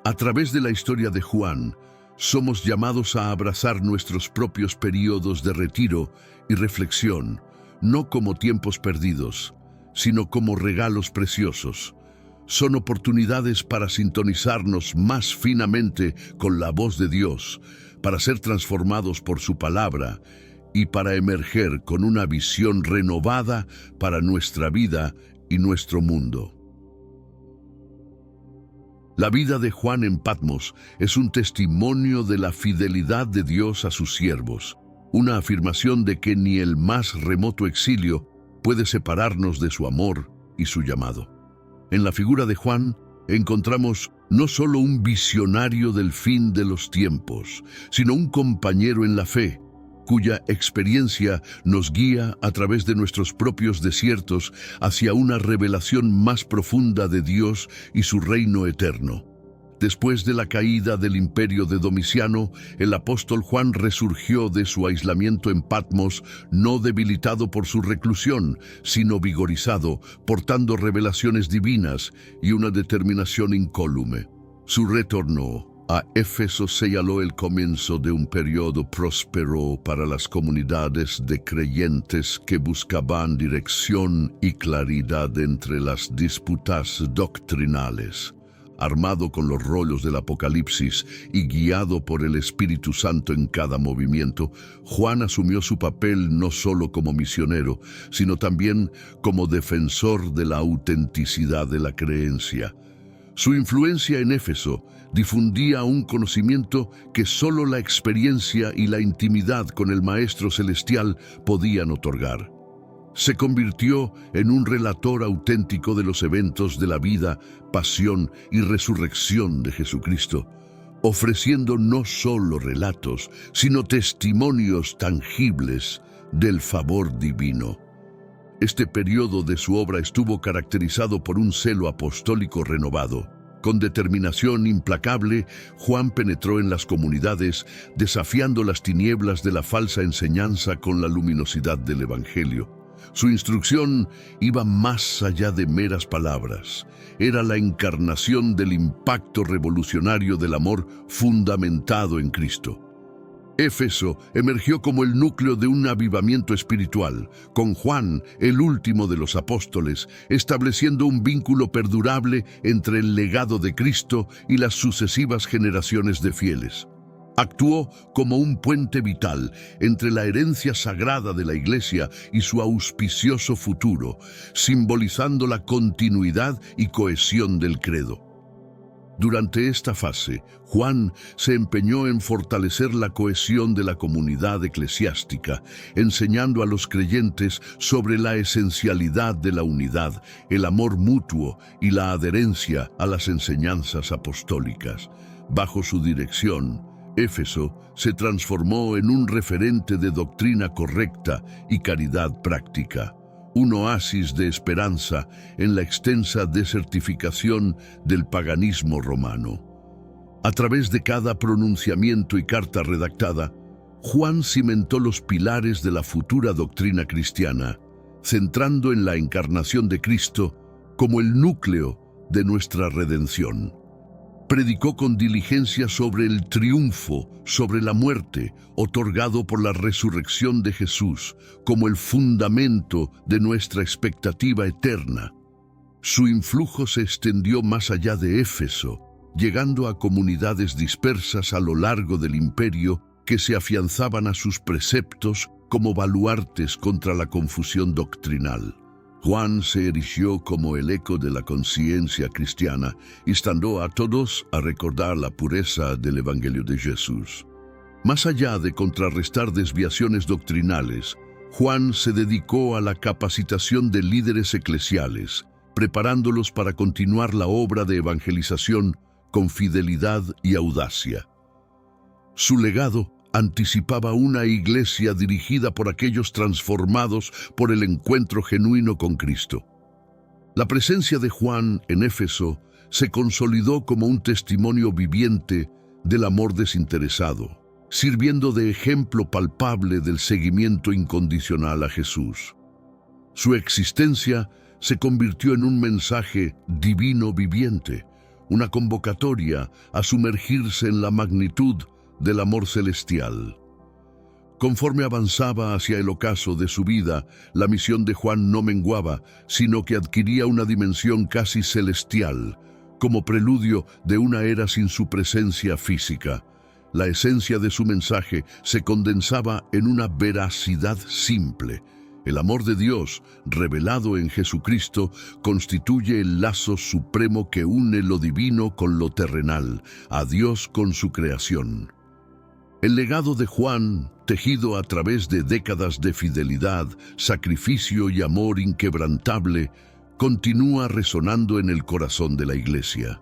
A través de la historia de Juan, somos llamados a abrazar nuestros propios periodos de retiro y reflexión, no como tiempos perdidos, sino como regalos preciosos. Son oportunidades para sintonizarnos más finamente con la voz de Dios, para ser transformados por su palabra y para emerger con una visión renovada para nuestra vida y nuestro mundo. La vida de Juan en Patmos es un testimonio de la fidelidad de Dios a sus siervos, una afirmación de que ni el más remoto exilio puede separarnos de su amor y su llamado. En la figura de Juan encontramos no solo un visionario del fin de los tiempos, sino un compañero en la fe, cuya experiencia nos guía a través de nuestros propios desiertos hacia una revelación más profunda de Dios y su reino eterno. Después de la caída del imperio de Domiciano, el apóstol Juan resurgió de su aislamiento en Patmos, no debilitado por su reclusión, sino vigorizado, portando revelaciones divinas y una determinación incólume. Su retorno a Éfeso señaló el comienzo de un periodo próspero para las comunidades de creyentes que buscaban dirección y claridad entre las disputas doctrinales. Armado con los rollos del Apocalipsis y guiado por el Espíritu Santo en cada movimiento, Juan asumió su papel no solo como misionero, sino también como defensor de la autenticidad de la creencia. Su influencia en Éfeso difundía un conocimiento que solo la experiencia y la intimidad con el Maestro Celestial podían otorgar. Se convirtió en un relator auténtico de los eventos de la vida, pasión y resurrección de Jesucristo, ofreciendo no solo relatos, sino testimonios tangibles del favor divino. Este periodo de su obra estuvo caracterizado por un celo apostólico renovado. Con determinación implacable, Juan penetró en las comunidades, desafiando las tinieblas de la falsa enseñanza con la luminosidad del Evangelio. Su instrucción iba más allá de meras palabras. Era la encarnación del impacto revolucionario del amor fundamentado en Cristo. Éfeso emergió como el núcleo de un avivamiento espiritual, con Juan, el último de los apóstoles, estableciendo un vínculo perdurable entre el legado de Cristo y las sucesivas generaciones de fieles. Actuó como un puente vital entre la herencia sagrada de la Iglesia y su auspicioso futuro, simbolizando la continuidad y cohesión del credo. Durante esta fase, Juan se empeñó en fortalecer la cohesión de la comunidad eclesiástica, enseñando a los creyentes sobre la esencialidad de la unidad, el amor mutuo y la adherencia a las enseñanzas apostólicas. Bajo su dirección, Éfeso se transformó en un referente de doctrina correcta y caridad práctica, un oasis de esperanza en la extensa desertificación del paganismo romano. A través de cada pronunciamiento y carta redactada, Juan cimentó los pilares de la futura doctrina cristiana, centrando en la encarnación de Cristo como el núcleo de nuestra redención. Predicó con diligencia sobre el triunfo sobre la muerte, otorgado por la resurrección de Jesús, como el fundamento de nuestra expectativa eterna. Su influjo se extendió más allá de Éfeso, llegando a comunidades dispersas a lo largo del imperio que se afianzaban a sus preceptos como baluartes contra la confusión doctrinal. Juan se erigió como el eco de la conciencia cristiana, instando a todos a recordar la pureza del Evangelio de Jesús. Más allá de contrarrestar desviaciones doctrinales, Juan se dedicó a la capacitación de líderes eclesiales, preparándolos para continuar la obra de evangelización con fidelidad y audacia. Su legado anticipaba una iglesia dirigida por aquellos transformados por el encuentro genuino con Cristo. La presencia de Juan en Éfeso se consolidó como un testimonio viviente del amor desinteresado, sirviendo de ejemplo palpable del seguimiento incondicional a Jesús. Su existencia se convirtió en un mensaje divino viviente, una convocatoria a sumergirse en la magnitud del amor celestial. Conforme avanzaba hacia el ocaso de su vida, la misión de Juan no menguaba, sino que adquiría una dimensión casi celestial, como preludio de una era sin su presencia física. La esencia de su mensaje se condensaba en una veracidad simple. El amor de Dios, revelado en Jesucristo, constituye el lazo supremo que une lo divino con lo terrenal, a Dios con su creación. El legado de Juan, tejido a través de décadas de fidelidad, sacrificio y amor inquebrantable, continúa resonando en el corazón de la Iglesia.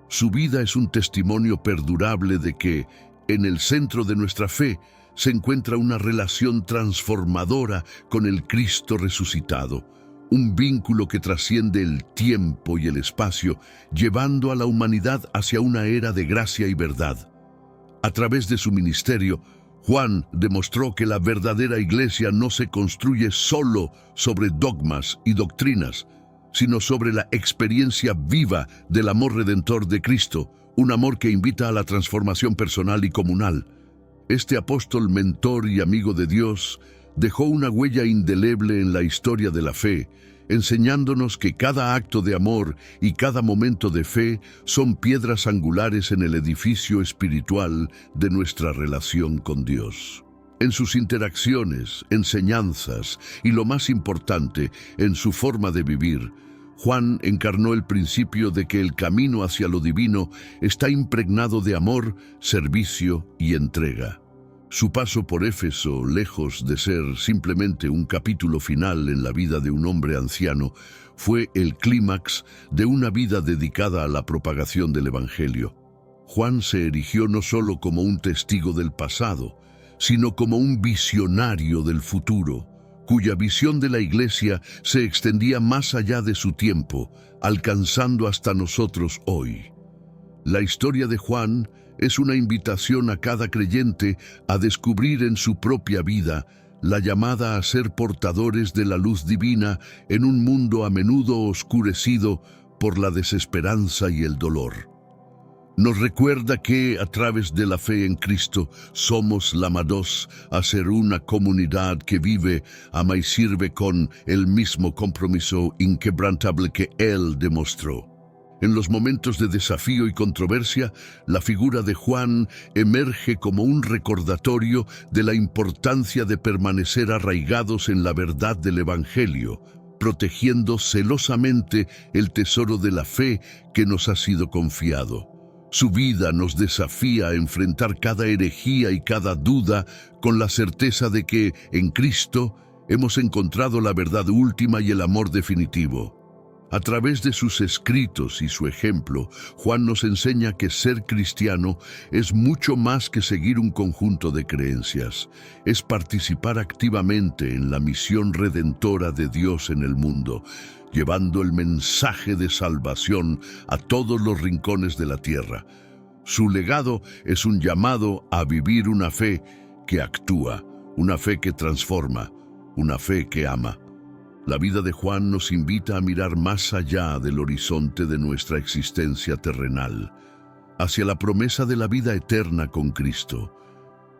Su vida es un testimonio perdurable de que, en el centro de nuestra fe, se encuentra una relación transformadora con el Cristo resucitado, un vínculo que trasciende el tiempo y el espacio, llevando a la humanidad hacia una era de gracia y verdad. A través de su ministerio, Juan demostró que la verdadera iglesia no se construye solo sobre dogmas y doctrinas, sino sobre la experiencia viva del amor redentor de Cristo, un amor que invita a la transformación personal y comunal. Este apóstol, mentor y amigo de Dios dejó una huella indeleble en la historia de la fe, enseñándonos que cada acto de amor y cada momento de fe son piedras angulares en el edificio espiritual de nuestra relación con Dios. En sus interacciones, enseñanzas y, lo más importante, en su forma de vivir, Juan encarnó el principio de que el camino hacia lo divino está impregnado de amor, servicio y entrega. Su paso por Éfeso, lejos de ser simplemente un capítulo final en la vida de un hombre anciano, fue el clímax de una vida dedicada a la propagación del Evangelio. Juan se erigió no solo como un testigo del pasado, sino como un visionario del futuro, cuya visión de la Iglesia se extendía más allá de su tiempo, alcanzando hasta nosotros hoy. La historia de Juan es una invitación a cada creyente a descubrir en su propia vida la llamada a ser portadores de la luz divina en un mundo a menudo oscurecido por la desesperanza y el dolor. Nos recuerda que, a través de la fe en Cristo, somos llamados a ser una comunidad que vive, ama y sirve con el mismo compromiso inquebrantable que Él demostró. En los momentos de desafío y controversia, la figura de Juan emerge como un recordatorio de la importancia de permanecer arraigados en la verdad del Evangelio, protegiendo celosamente el tesoro de la fe que nos ha sido confiado. Su vida nos desafía a enfrentar cada herejía y cada duda con la certeza de que, en Cristo, hemos encontrado la verdad última y el amor definitivo. A través de sus escritos y su ejemplo, Juan nos enseña que ser cristiano es mucho más que seguir un conjunto de creencias. Es participar activamente en la misión redentora de Dios en el mundo, llevando el mensaje de salvación a todos los rincones de la tierra. Su legado es un llamado a vivir una fe que actúa, una fe que transforma, una fe que ama. La vida de Juan nos invita a mirar más allá del horizonte de nuestra existencia terrenal, hacia la promesa de la vida eterna con Cristo.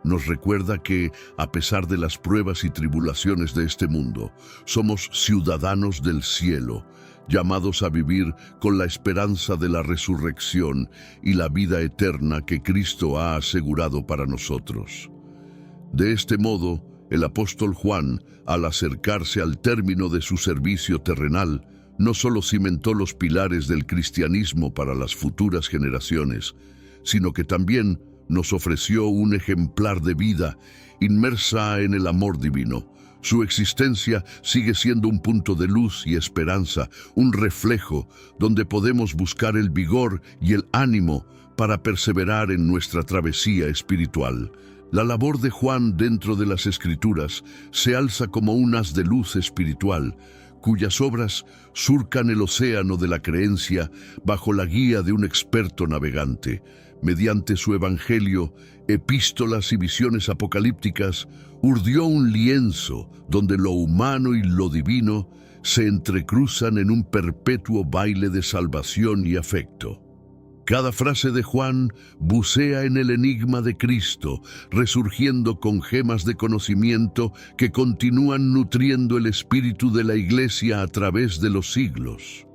Nos recuerda que, a pesar de las pruebas y tribulaciones de este mundo, somos ciudadanos del cielo, llamados a vivir con la esperanza de la resurrección y la vida eterna que Cristo ha asegurado para nosotros. De este modo, el apóstol Juan, al acercarse al término de su servicio terrenal, no solo cimentó los pilares del cristianismo para las futuras generaciones, sino que también nos ofreció un ejemplar de vida inmersa en el amor divino. Su existencia sigue siendo un punto de luz y esperanza, un reflejo donde podemos buscar el vigor y el ánimo para perseverar en nuestra travesía espiritual. La labor de Juan dentro de las Escrituras se alza como un haz de luz espiritual, cuyas obras surcan el océano de la creencia bajo la guía de un experto navegante. Mediante su evangelio, epístolas y visiones apocalípticas, urdió un lienzo donde lo humano y lo divino se entrecruzan en un perpetuo baile de salvación y afecto. Cada frase de Juan bucea en el enigma de Cristo, resurgiendo con gemas de conocimiento que continúan nutriendo el espíritu de la Iglesia a través de los siglos.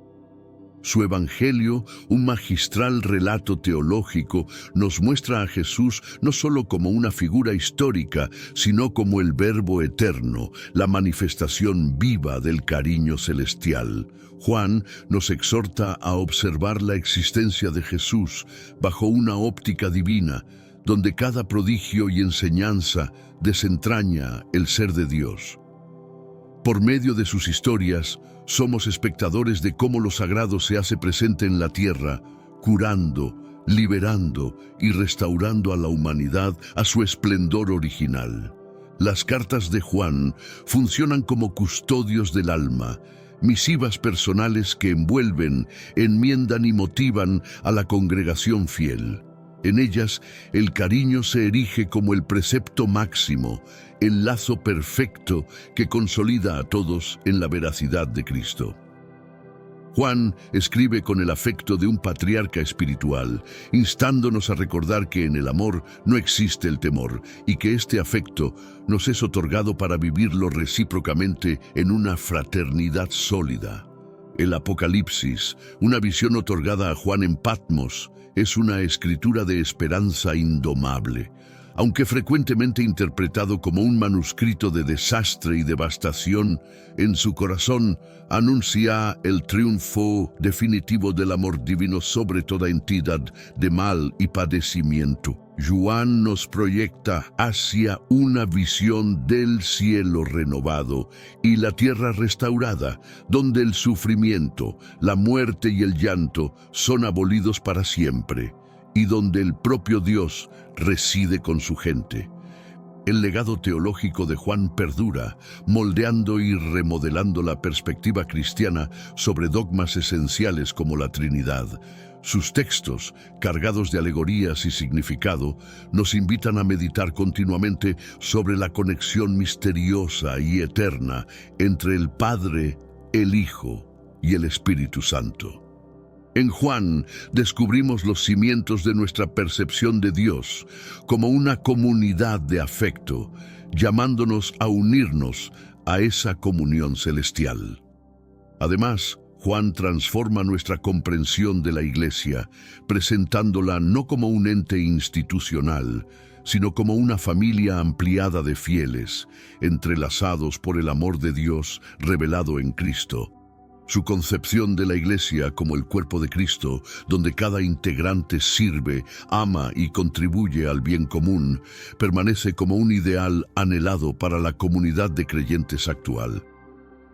Su Evangelio, un magistral relato teológico, nos muestra a Jesús no solo como una figura histórica, sino como el Verbo eterno, la manifestación viva del cariño celestial. Juan nos exhorta a observar la existencia de Jesús bajo una óptica divina, donde cada prodigio y enseñanza desentraña el ser de Dios. Por medio de sus historias, somos espectadores de cómo lo sagrado se hace presente en la tierra, curando, liberando y restaurando a la humanidad a su esplendor original. Las cartas de Juan funcionan como custodios del alma, misivas personales que envuelven, enmiendan y motivan a la congregación fiel. En ellas, el cariño se erige como el precepto máximo, el lazo perfecto que consolida a todos en la veracidad de Cristo. Juan escribe con el afecto de un patriarca espiritual, instándonos a recordar que en el amor no existe el temor y que este afecto nos es otorgado para vivirlo recíprocamente en una fraternidad sólida. El Apocalipsis, una visión otorgada a Juan en Patmos, es una escritura de esperanza indomable. Aunque frecuentemente interpretado como un manuscrito de desastre y devastación, en su corazón anuncia el triunfo definitivo del amor divino sobre toda entidad de mal y padecimiento. Juan nos proyecta hacia una visión del cielo renovado y la tierra restaurada, donde el sufrimiento, la muerte y el llanto son abolidos para siempre, y donde el propio Dios reside con su gente. El legado teológico de Juan perdura, moldeando y remodelando la perspectiva cristiana sobre dogmas esenciales como la Trinidad. Sus textos, cargados de alegorías y significado, nos invitan a meditar continuamente sobre la conexión misteriosa y eterna entre el Padre, el Hijo y el Espíritu Santo. En Juan descubrimos los cimientos de nuestra percepción de Dios como una comunidad de afecto, llamándonos a unirnos a esa comunión celestial. Además, Juan transforma nuestra comprensión de la Iglesia, presentándola no como un ente institucional, sino como una familia ampliada de fieles, entrelazados por el amor de Dios revelado en Cristo. Su concepción de la Iglesia como el cuerpo de Cristo, donde cada integrante sirve, ama y contribuye al bien común, permanece como un ideal anhelado para la comunidad de creyentes actual.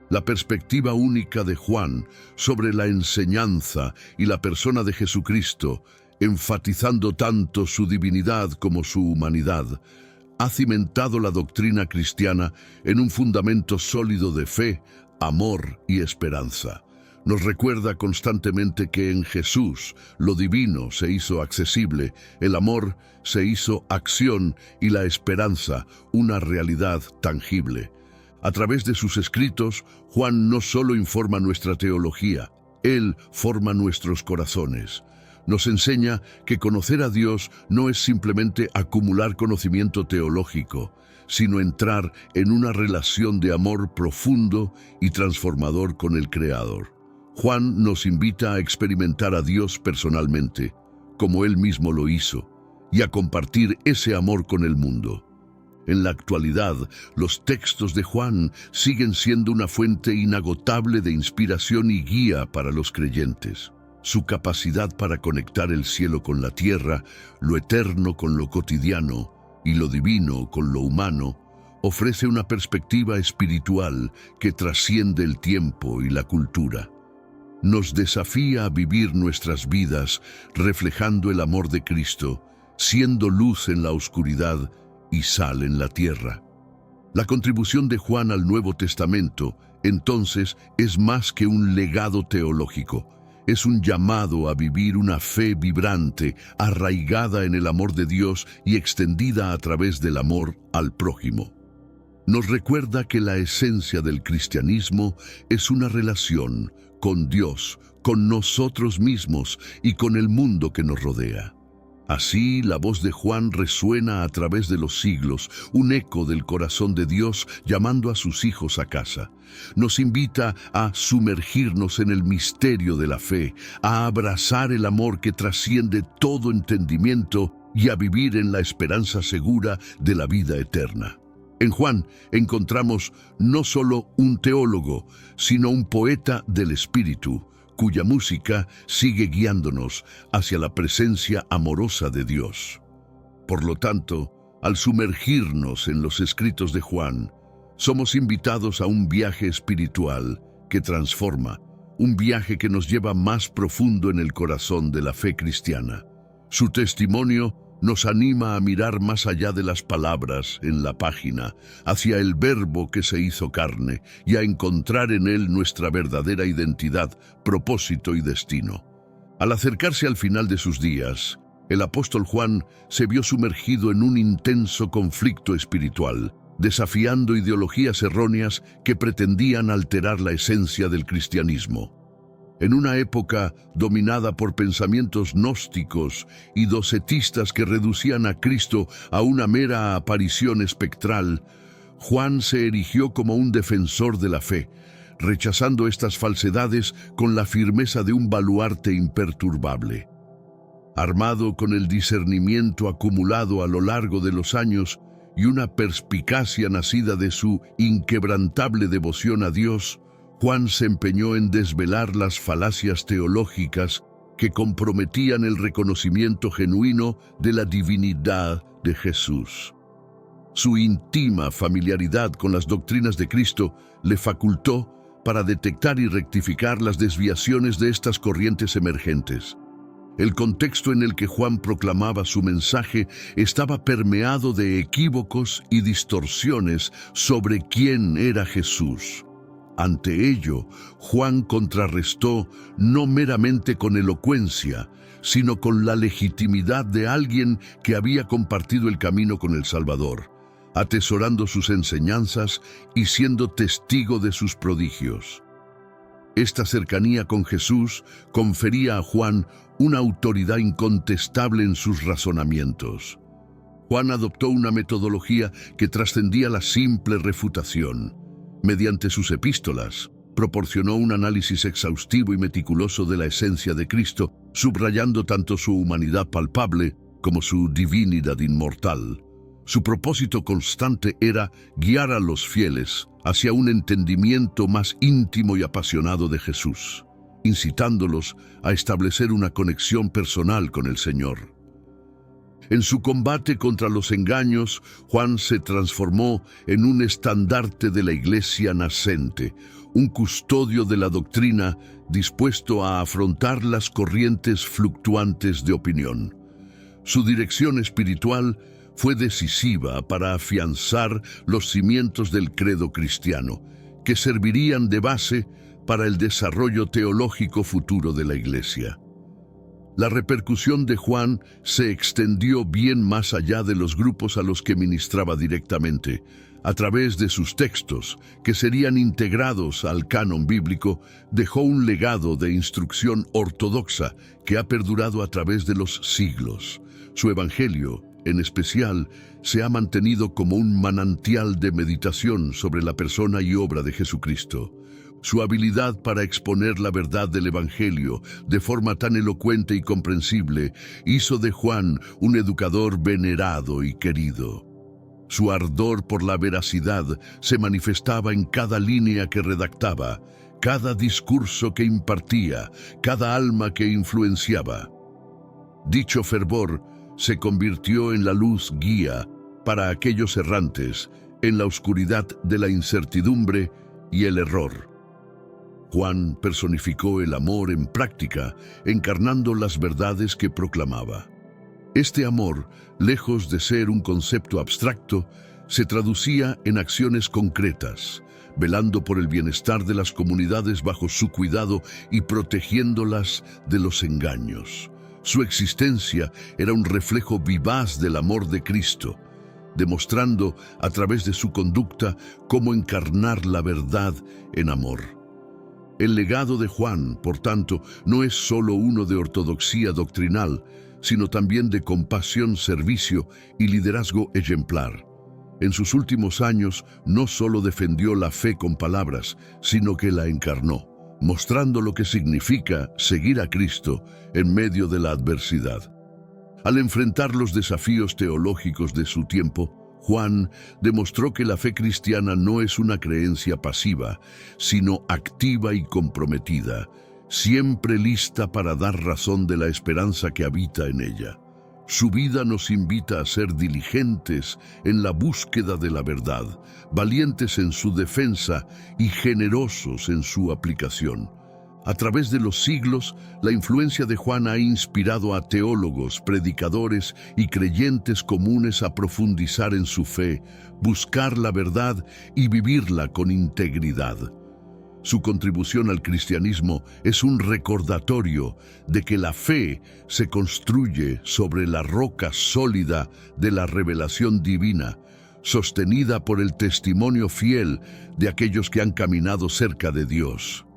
La perspectiva única de Juan sobre la enseñanza y la persona de Jesucristo, enfatizando tanto su divinidad como su humanidad, ha cimentado la doctrina cristiana en un fundamento sólido de fe, amor y esperanza. Nos recuerda constantemente que en Jesús lo divino se hizo accesible, el amor se hizo acción y la esperanza una realidad tangible. A través de sus escritos, Juan no solo informa nuestra teología, él forma nuestros corazones. Nos enseña que conocer a Dios no es simplemente acumular conocimiento teológico, sino entrar en una relación de amor profundo y transformador con el Creador. Juan nos invita a experimentar a Dios personalmente, como Él mismo lo hizo, y a compartir ese amor con el mundo. En la actualidad, los textos de Juan siguen siendo una fuente inagotable de inspiración y guía para los creyentes. Su capacidad para conectar el cielo con la tierra, lo eterno con lo cotidiano y lo divino con lo humano, ofrece una perspectiva espiritual que trasciende el tiempo y la cultura. Nos desafía a vivir nuestras vidas reflejando el amor de Cristo, siendo luz en la oscuridad y sal en la tierra. La contribución de Juan al Nuevo Testamento, entonces, es más que un legado teológico. Es un llamado a vivir una fe vibrante, arraigada en el amor de Dios y extendida a través del amor al prójimo. Nos recuerda que la esencia del cristianismo es una relación con Dios, con nosotros mismos y con el mundo que nos rodea. Así, la voz de Juan resuena a través de los siglos, un eco del corazón de Dios llamando a sus hijos a casa. Nos invita a sumergirnos en el misterio de la fe, a abrazar el amor que trasciende todo entendimiento y a vivir en la esperanza segura de la vida eterna. En Juan encontramos no solo un teólogo, sino un poeta del espíritu, cuya música sigue guiándonos hacia la presencia amorosa de Dios. Por lo tanto, al sumergirnos en los escritos de Juan, somos invitados a un viaje espiritual que transforma, un viaje que nos lleva más profundo en el corazón de la fe cristiana. Su testimonio nos anima a mirar más allá de las palabras en la página, hacia el Verbo que se hizo carne y a encontrar en él nuestra verdadera identidad, propósito y destino. Al acercarse al final de sus días, el apóstol Juan se vio sumergido en un intenso conflicto espiritual, desafiando ideologías erróneas que pretendían alterar la esencia del cristianismo. En una época dominada por pensamientos gnósticos y docetistas que reducían a Cristo a una mera aparición espectral, Juan se erigió como un defensor de la fe, rechazando estas falsedades con la firmeza de un baluarte imperturbable. Armado con el discernimiento acumulado a lo largo de los años y una perspicacia nacida de su inquebrantable devoción a Dios, Juan se empeñó en desvelar las falacias teológicas que comprometían el reconocimiento genuino de la divinidad de Jesús. Su íntima familiaridad con las doctrinas de Cristo le facultó para detectar y rectificar las desviaciones de estas corrientes emergentes. El contexto en el que Juan proclamaba su mensaje estaba permeado de equívocos y distorsiones sobre quién era Jesús. Ante ello, Juan contrarrestó no meramente con elocuencia, sino con la legitimidad de alguien que había compartido el camino con el Salvador, atesorando sus enseñanzas y siendo testigo de sus prodigios. Esta cercanía con Jesús confería a Juan una autoridad incontestable en sus razonamientos. Juan adoptó una metodología que trascendía la simple refutación. Mediante sus epístolas, proporcionó un análisis exhaustivo y meticuloso de la esencia de Cristo, subrayando tanto su humanidad palpable como su divinidad inmortal. Su propósito constante era guiar a los fieles hacia un entendimiento más íntimo y apasionado de Jesús, incitándolos a establecer una conexión personal con el Señor. En su combate contra los engaños, Juan se transformó en un estandarte de la iglesia nacente, un custodio de la doctrina dispuesto a afrontar las corrientes fluctuantes de opinión. Su dirección espiritual fue decisiva para afianzar los cimientos del credo cristiano, que servirían de base para el desarrollo teológico futuro de la iglesia. La repercusión de Juan se extendió bien más allá de los grupos a los que ministraba directamente. A través de sus textos, que serían integrados al canon bíblico, dejó un legado de instrucción ortodoxa que ha perdurado a través de los siglos. Su evangelio, en especial, se ha mantenido como un manantial de meditación sobre la persona y obra de Jesucristo. Su habilidad para exponer la verdad del Evangelio de forma tan elocuente y comprensible hizo de Juan un educador venerado y querido. Su ardor por la veracidad se manifestaba en cada línea que redactaba, cada discurso que impartía, cada alma que influenciaba. Dicho fervor se convirtió en la luz guía para aquellos errantes en la oscuridad de la incertidumbre y el error. Juan personificó el amor en práctica, encarnando las verdades que proclamaba. Este amor, lejos de ser un concepto abstracto, se traducía en acciones concretas, velando por el bienestar de las comunidades bajo su cuidado y protegiéndolas de los engaños. Su existencia era un reflejo vivaz del amor de Cristo, demostrando a través de su conducta cómo encarnar la verdad en amor. El legado de Juan, por tanto, no es solo uno de ortodoxia doctrinal, sino también de compasión, servicio y liderazgo ejemplar. En sus últimos años no solo defendió la fe con palabras, sino que la encarnó, mostrando lo que significa seguir a Cristo en medio de la adversidad. Al enfrentar los desafíos teológicos de su tiempo, Juan demostró que la fe cristiana no es una creencia pasiva, sino activa y comprometida, siempre lista para dar razón de la esperanza que habita en ella. Su vida nos invita a ser diligentes en la búsqueda de la verdad, valientes en su defensa y generosos en su aplicación. A través de los siglos, la influencia de Juan ha inspirado a teólogos, predicadores y creyentes comunes a profundizar en su fe, buscar la verdad y vivirla con integridad. Su contribución al cristianismo es un recordatorio de que la fe se construye sobre la roca sólida de la revelación divina, sostenida por el testimonio fiel de aquellos que han caminado cerca de Dios.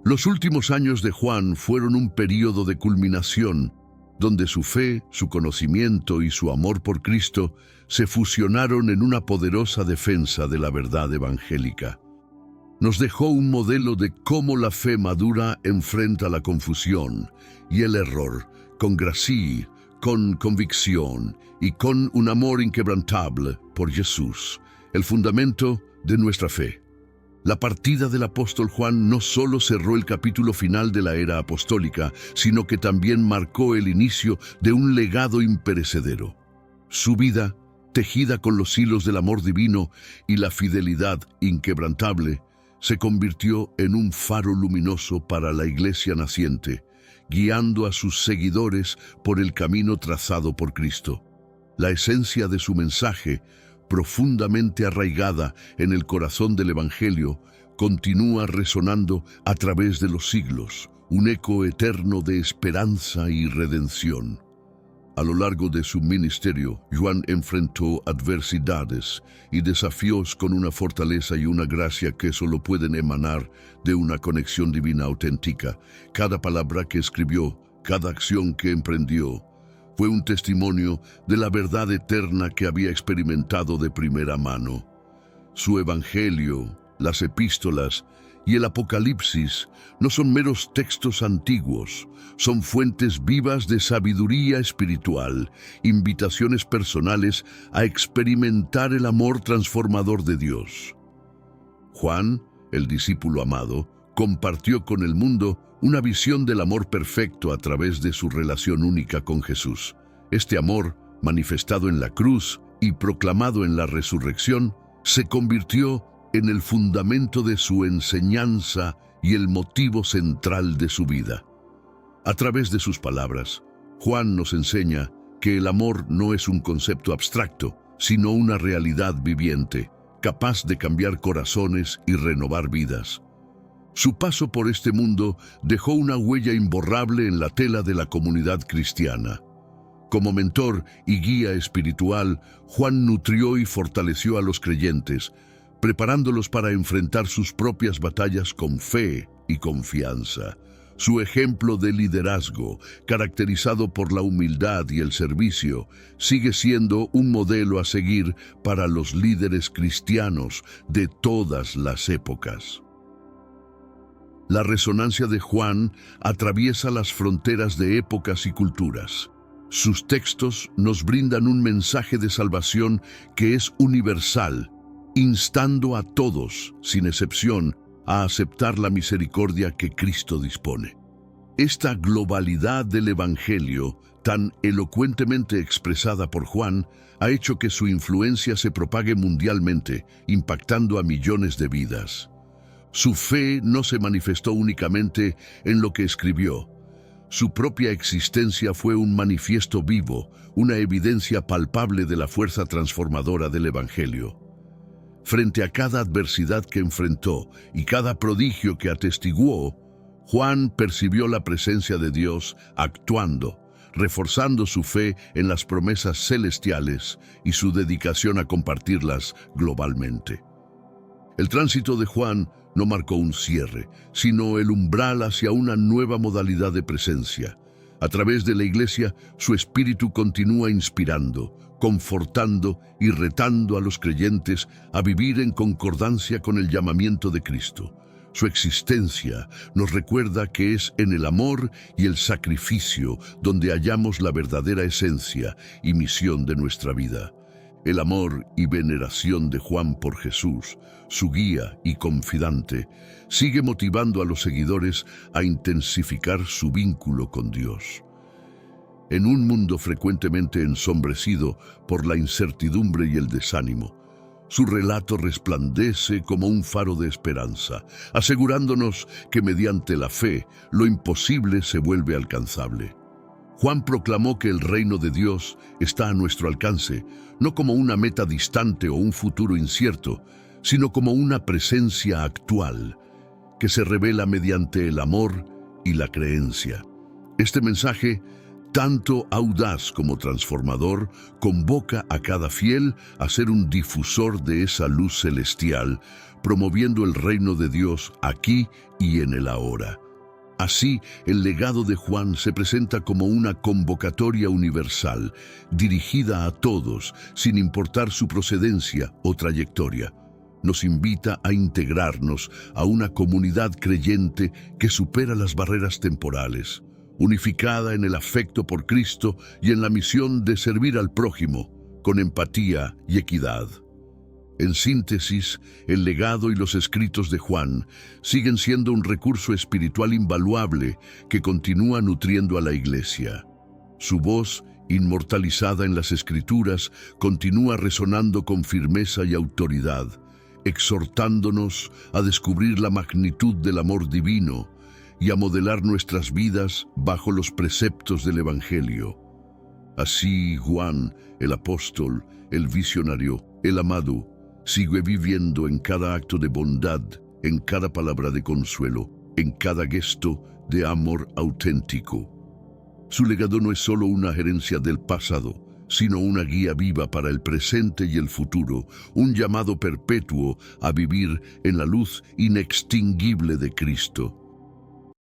Los últimos años de Juan fueron un período de culminación, donde su fe, su conocimiento y su amor por Cristo se fusionaron en una poderosa defensa de la verdad evangélica. Nos dejó un modelo de cómo la fe madura enfrenta la confusión y el error, con gracia, con convicción y con un amor inquebrantable por Jesús, el fundamento de nuestra fe. La partida del apóstol Juan no solo cerró el capítulo final de la era apostólica, sino que también marcó el inicio de un legado imperecedero. Su vida, tejida con los hilos del amor divino y la fidelidad inquebrantable, se convirtió en un faro luminoso para la iglesia naciente, guiando a sus seguidores por el camino trazado por Cristo. La esencia de su mensaje, profundamente arraigada en el corazón del Evangelio, continúa resonando a través de los siglos, un eco eterno de esperanza y redención. A lo largo de su ministerio, Juan enfrentó adversidades y desafíos con una fortaleza y una gracia que solo pueden emanar de una conexión divina auténtica. Cada palabra que escribió, cada acción que emprendió, fue un testimonio de la verdad eterna que había experimentado de primera mano. Su evangelio, las epístolas y el Apocalipsis no son meros textos antiguos, son fuentes vivas de sabiduría espiritual, invitaciones personales a experimentar el amor transformador de Dios. Juan, el discípulo amado, compartió con el mundo una visión del amor perfecto a través de su relación única con Jesús. Este amor, manifestado en la cruz y proclamado en la resurrección, se convirtió en el fundamento de su enseñanza y el motivo central de su vida. A través de sus palabras, Juan nos enseña que el amor no es un concepto abstracto, sino una realidad viviente, capaz de cambiar corazones y renovar vidas. Su paso por este mundo dejó una huella imborrable en la tela de la comunidad cristiana. Como mentor y guía espiritual, Juan nutrió y fortaleció a los creyentes, preparándolos para enfrentar sus propias batallas con fe y confianza. Su ejemplo de liderazgo, caracterizado por la humildad y el servicio, sigue siendo un modelo a seguir para los líderes cristianos de todas las épocas. La resonancia de Juan atraviesa las fronteras de épocas y culturas. Sus textos nos brindan un mensaje de salvación que es universal, instando a todos, sin excepción, a aceptar la misericordia que Cristo dispone. Esta globalidad del Evangelio, tan elocuentemente expresada por Juan, ha hecho que su influencia se propague mundialmente, impactando a millones de vidas. Su fe no se manifestó únicamente en lo que escribió. Su propia existencia fue un manifiesto vivo, una evidencia palpable de la fuerza transformadora del Evangelio. Frente a cada adversidad que enfrentó y cada prodigio que atestiguó, Juan percibió la presencia de Dios actuando, reforzando su fe en las promesas celestiales y su dedicación a compartirlas globalmente. El tránsito de Juan no marcó un cierre, sino el umbral hacia una nueva modalidad de presencia. A través de la Iglesia, su espíritu continúa inspirando, confortando y retando a los creyentes a vivir en concordancia con el llamamiento de Cristo. Su existencia nos recuerda que es en el amor y el sacrificio donde hallamos la verdadera esencia y misión de nuestra vida. El amor y veneración de Juan por Jesús, su guía y confidante, sigue motivando a los seguidores a intensificar su vínculo con Dios. En un mundo frecuentemente ensombrecido por la incertidumbre y el desánimo, su relato resplandece como un faro de esperanza, asegurándonos que mediante la fe lo imposible se vuelve alcanzable. Juan proclamó que el reino de Dios está a nuestro alcance, no como una meta distante o un futuro incierto, sino como una presencia actual, que se revela mediante el amor y la creencia. Este mensaje, tanto audaz como transformador, convoca a cada fiel a ser un difusor de esa luz celestial, promoviendo el reino de Dios aquí y en el ahora. Así, el legado de Juan se presenta como una convocatoria universal, dirigida a todos, sin importar su procedencia o trayectoria. Nos invita a integrarnos a una comunidad creyente que supera las barreras temporales, unificada en el afecto por Cristo y en la misión de servir al prójimo, con empatía y equidad. En síntesis, el legado y los escritos de Juan siguen siendo un recurso espiritual invaluable que continúa nutriendo a la Iglesia. Su voz, inmortalizada en las Escrituras, continúa resonando con firmeza y autoridad, exhortándonos a descubrir la magnitud del amor divino y a modelar nuestras vidas bajo los preceptos del Evangelio. Así, Juan, el apóstol, el visionario, el amado, sigue viviendo en cada acto de bondad, en cada palabra de consuelo, en cada gesto de amor auténtico. Su legado no es solo una herencia del pasado, sino una guía viva para el presente y el futuro, un llamado perpetuo a vivir en la luz inextinguible de Cristo.